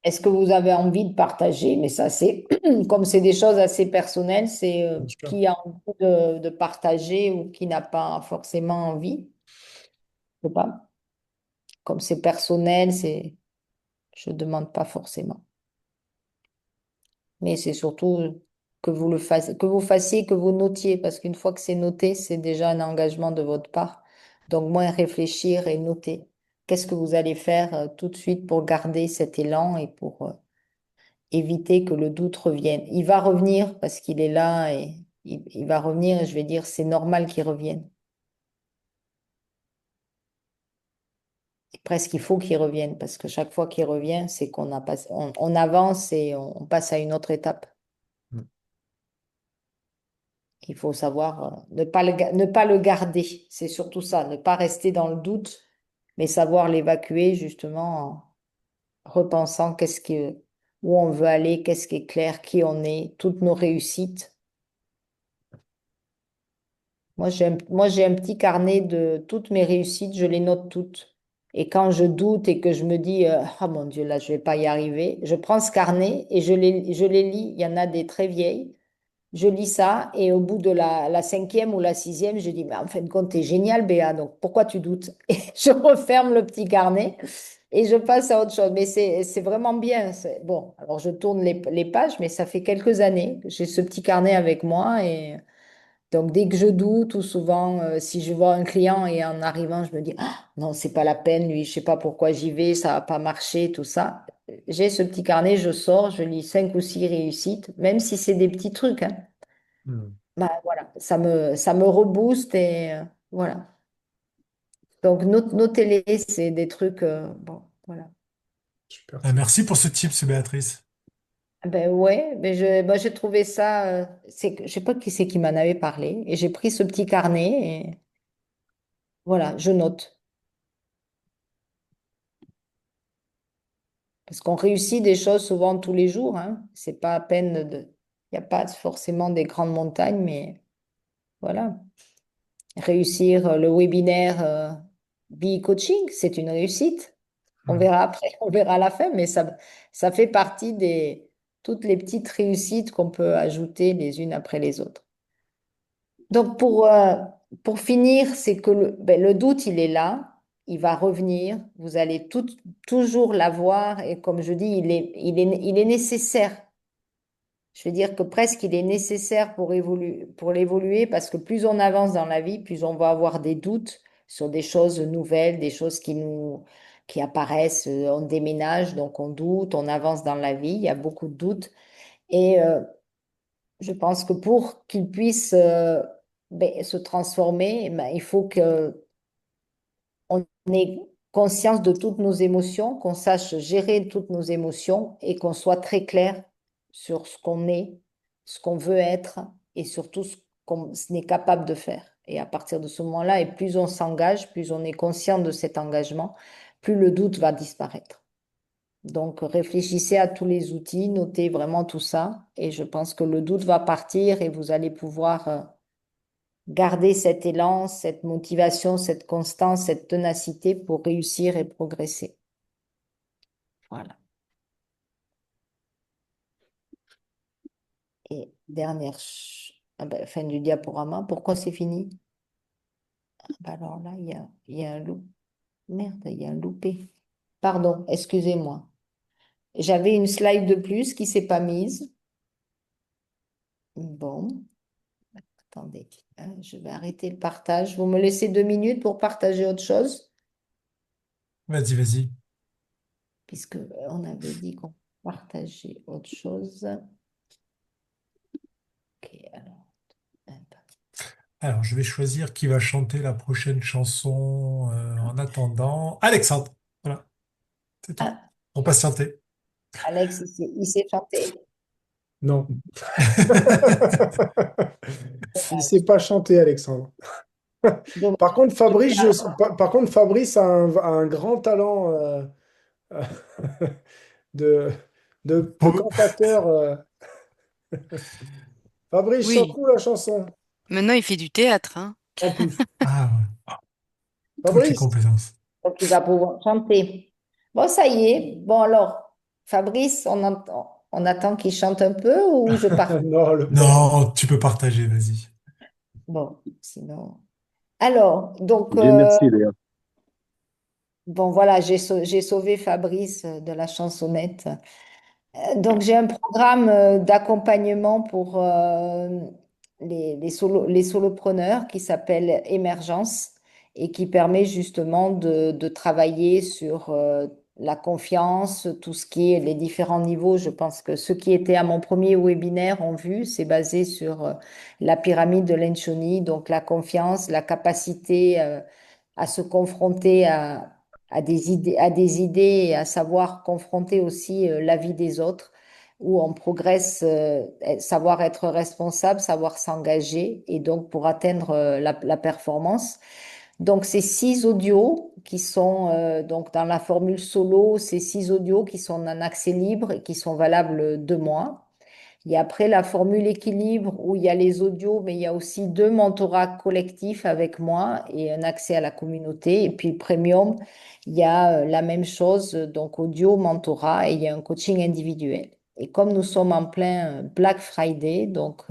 Est-ce que vous avez envie de partager? Mais ça, c'est comme c'est des choses assez personnelles, c'est Bien sûr. qui a envie de partager ou qui n'a pas forcément envie. Je sais pas. Comme c'est personnel, je ne demande pas forcément. Mais c'est surtout que vous le fassiez, que vous notiez, parce qu'une fois que c'est noté, c'est déjà un engagement de votre part. Donc, moins réfléchir et noter. Qu'est-ce que vous allez faire tout de suite pour garder cet élan et pour éviter que le doute revienne. Il va revenir parce qu'il est là et il va revenir et je vais dire c'est normal qu'il revienne. Et presque il faut qu'il revienne parce que chaque fois qu'il revient, c'est qu'on a pas, on avance et on passe à une autre étape. Mm. Il faut savoir ne pas le garder. C'est surtout ça, ne pas rester dans le doute, mais savoir l'évacuer justement en repensant où on veut aller, qu'est-ce qui est clair, qui on est, toutes nos réussites. Moi, j'ai un petit carnet de toutes mes réussites, je les note toutes. Et quand je doute et que je me dis, ah mon Dieu, là, je vais pas y arriver, je prends ce carnet et je les lis. Il y en a des très vieilles. Je lis ça et au bout de la cinquième ou la sixième, je dis, mais en fin de compte, t'es génial, Béa, donc pourquoi tu doutes? Et je referme le petit carnet et je passe à autre chose. Mais c'est vraiment bien. Bon, alors je tourne les pages, mais ça fait quelques années que j'ai ce petit carnet avec moi et donc, dès que je doute, ou souvent, si je vois un client et en arrivant, je me dis, ah, non, c'est pas la peine, lui, je sais pas pourquoi j'y vais, ça va pas marcher, tout ça. J'ai ce petit carnet, je sors, je lis 5 ou 6 réussites, même si c'est des petits trucs, hein. Mm. Bah, voilà, ça me rebooste et voilà. Donc, notez-les, c'est des trucs, bon, voilà. Super Ah, tip. merci pour ce tips, Béatrice. Ah ben ouais, mais j'ai trouvé ça, je sais pas qui c'est qui m'en avait parlé, et j'ai pris ce petit carnet et voilà, je note. Parce qu'on réussit des choses souvent tous les jours, hein. C'est pas à peine de. Il n'y a pas forcément des grandes montagnes, mais voilà. Réussir le webinaire Coaching, c'est une réussite. On Mm. verra après, on verra à la fin, mais ça fait partie des toutes les petites réussites qu'on peut ajouter les unes après les autres. Donc pour finir, c'est que le doute, il est là. il va revenir, vous allez toujours l'avoir et comme je dis, il est nécessaire. Je veux dire que presque il est nécessaire pour l'évoluer parce que plus on avance dans la vie, plus on va avoir des doutes sur des choses nouvelles, des choses qui apparaissent. On déménage, donc on doute, on avance dans la vie, il y a beaucoup de doutes. Et je pense que pour qu'il puisse se transformer, ben, il faut que on ait conscience de toutes nos émotions, qu'on sache gérer toutes nos émotions et qu'on soit très clair sur ce qu'on est, ce qu'on veut être et surtout ce qu'on est capable de faire. Et à partir de ce moment-là, et plus on s'engage, plus on est conscient de cet engagement, plus le doute va disparaître. Donc, réfléchissez à tous les outils, notez vraiment tout ça et je pense que le doute va partir et vous allez pouvoir garder cet élan, cette motivation, cette constance, cette ténacité pour réussir et progresser. Voilà. Et fin du diaporama. Pourquoi c'est fini? Ah bah alors là, il y a un loup. Merde, il y a un loupé. Pardon, excusez-moi. J'avais une slide de plus qui s'est pas mise. Bon, attendez, je vais arrêter le partage. Vous me laissez 2 minutes pour partager autre chose, Vas-y, vas-y. puisque on avait dit qu'on partageait autre chose. Ok, alors. Hop. Alors, je vais choisir qui va chanter la prochaine chanson en attendant. Alexandre. Voilà, c'est tout. Ah, Pour patienter. Alex, il sait chanter. Non. Il sait pas chanter, Alexandre. Dommage. Par contre, Fabrice a un grand talent de, de Pour- cantateur. Fabrice, Oui, chante-nous la chanson, maintenant il fait du théâtre, hein. en plus. Ah, ouais. Toutes les Fabrice? compétences. Donc, il va pouvoir chanter. Bon, ça y est. Bon, alors, Fabrice, on attend qu'il chante un peu ou je pars? Non, le pauvre. Non, tu peux partager, vas-y. Bon, sinon. Alors, donc, Bien, merci Léa. bon, voilà, j'ai sauvé Fabrice de la chansonnette. Donc, j'ai un programme d'accompagnement pour les solopreneurs qui s'appelle Émergence et qui permet justement de travailler sur la confiance, tout ce qui est les différents niveaux. Je pense que ceux qui étaient à mon premier webinaire ont vu, c'est basé sur la pyramide de Lencioni, donc la confiance, la capacité à se confronter à des idées et à savoir confronter aussi la vie des autres, où on progresse, savoir être responsable, savoir s'engager, et donc pour atteindre la performance. Donc, ces 6 audios qui sont donc dans la formule solo, ces 6 audios qui sont en accès libre et qui sont valables 2 mois. Il y a après la formule équilibre où il y a les audios, mais il y a aussi 2 mentorats collectifs avec moi et un accès à la communauté. Et puis premium, il y a la même chose, donc audio, mentorat et il y a un coaching individuel. Et comme nous sommes en plein Black Friday, donc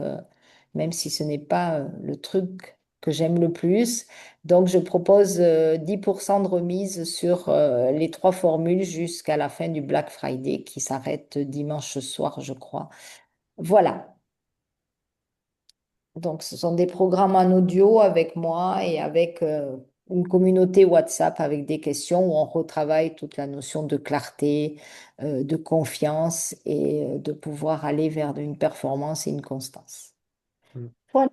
même si ce n'est pas le truc que j'aime le plus, donc je propose 10% de remise sur les 3 formules jusqu'à la fin du Black Friday qui s'arrête dimanche soir, je crois. Voilà. Donc, ce sont des programmes en audio avec moi et avec une communauté WhatsApp avec des questions où on retravaille toute la notion de clarté, de confiance et de pouvoir aller vers une performance et une constance. Mm. Voilà.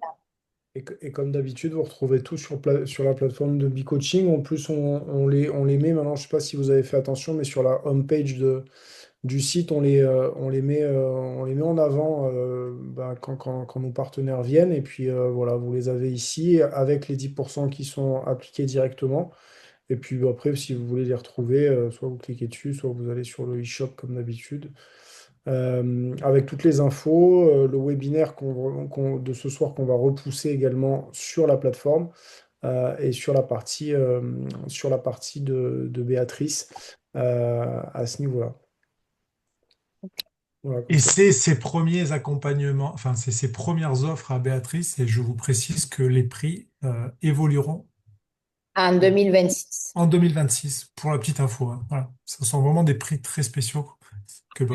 Et comme d'habitude, vous retrouvez tout sur la plateforme de BeCoaching. En plus, on les met maintenant, je ne sais pas si vous avez fait attention, mais sur la homepage du site, on les met en avant quand nos partenaires viennent. Et puis voilà, vous les avez ici avec les 10% qui sont appliqués directement. Et puis après, si vous voulez les retrouver, soit vous cliquez dessus, soit vous allez sur le e-shop comme d'habitude. Avec toutes les infos, le webinaire de ce soir qu'on va repousser également sur la plateforme et sur la partie de Béatrice à ce niveau-là. Voilà, comme Et ça. c'est ses premiers accompagnements, enfin, c'est ses premières offres à Béatrice, et je vous précise que les prix évolueront En 2026. en 2026, pour la petite info, hein. Voilà. Ce sont vraiment des prix très spéciaux que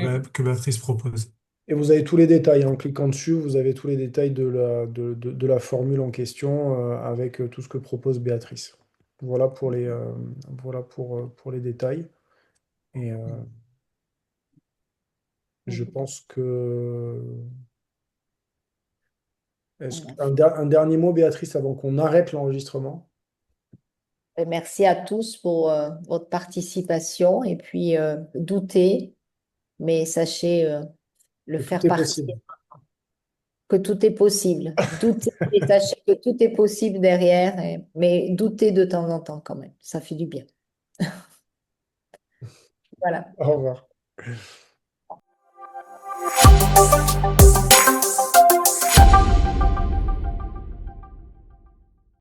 Béatrice propose. Et vous avez tous les détails, en cliquant dessus, vous avez tous les détails de la formule en question avec tout ce que propose Béatrice. Voilà pour les détails. Et je pense que... Un dernier mot, Béatrice, avant qu'on arrête l'enregistrement? Et merci à tous pour votre participation et puis doutez, mais sachez le Que faire tout est partie, possible. que tout est possible. Doutez et sachez que tout est possible derrière, mais doutez de temps en temps quand même, ça fait du bien. Voilà. Au revoir.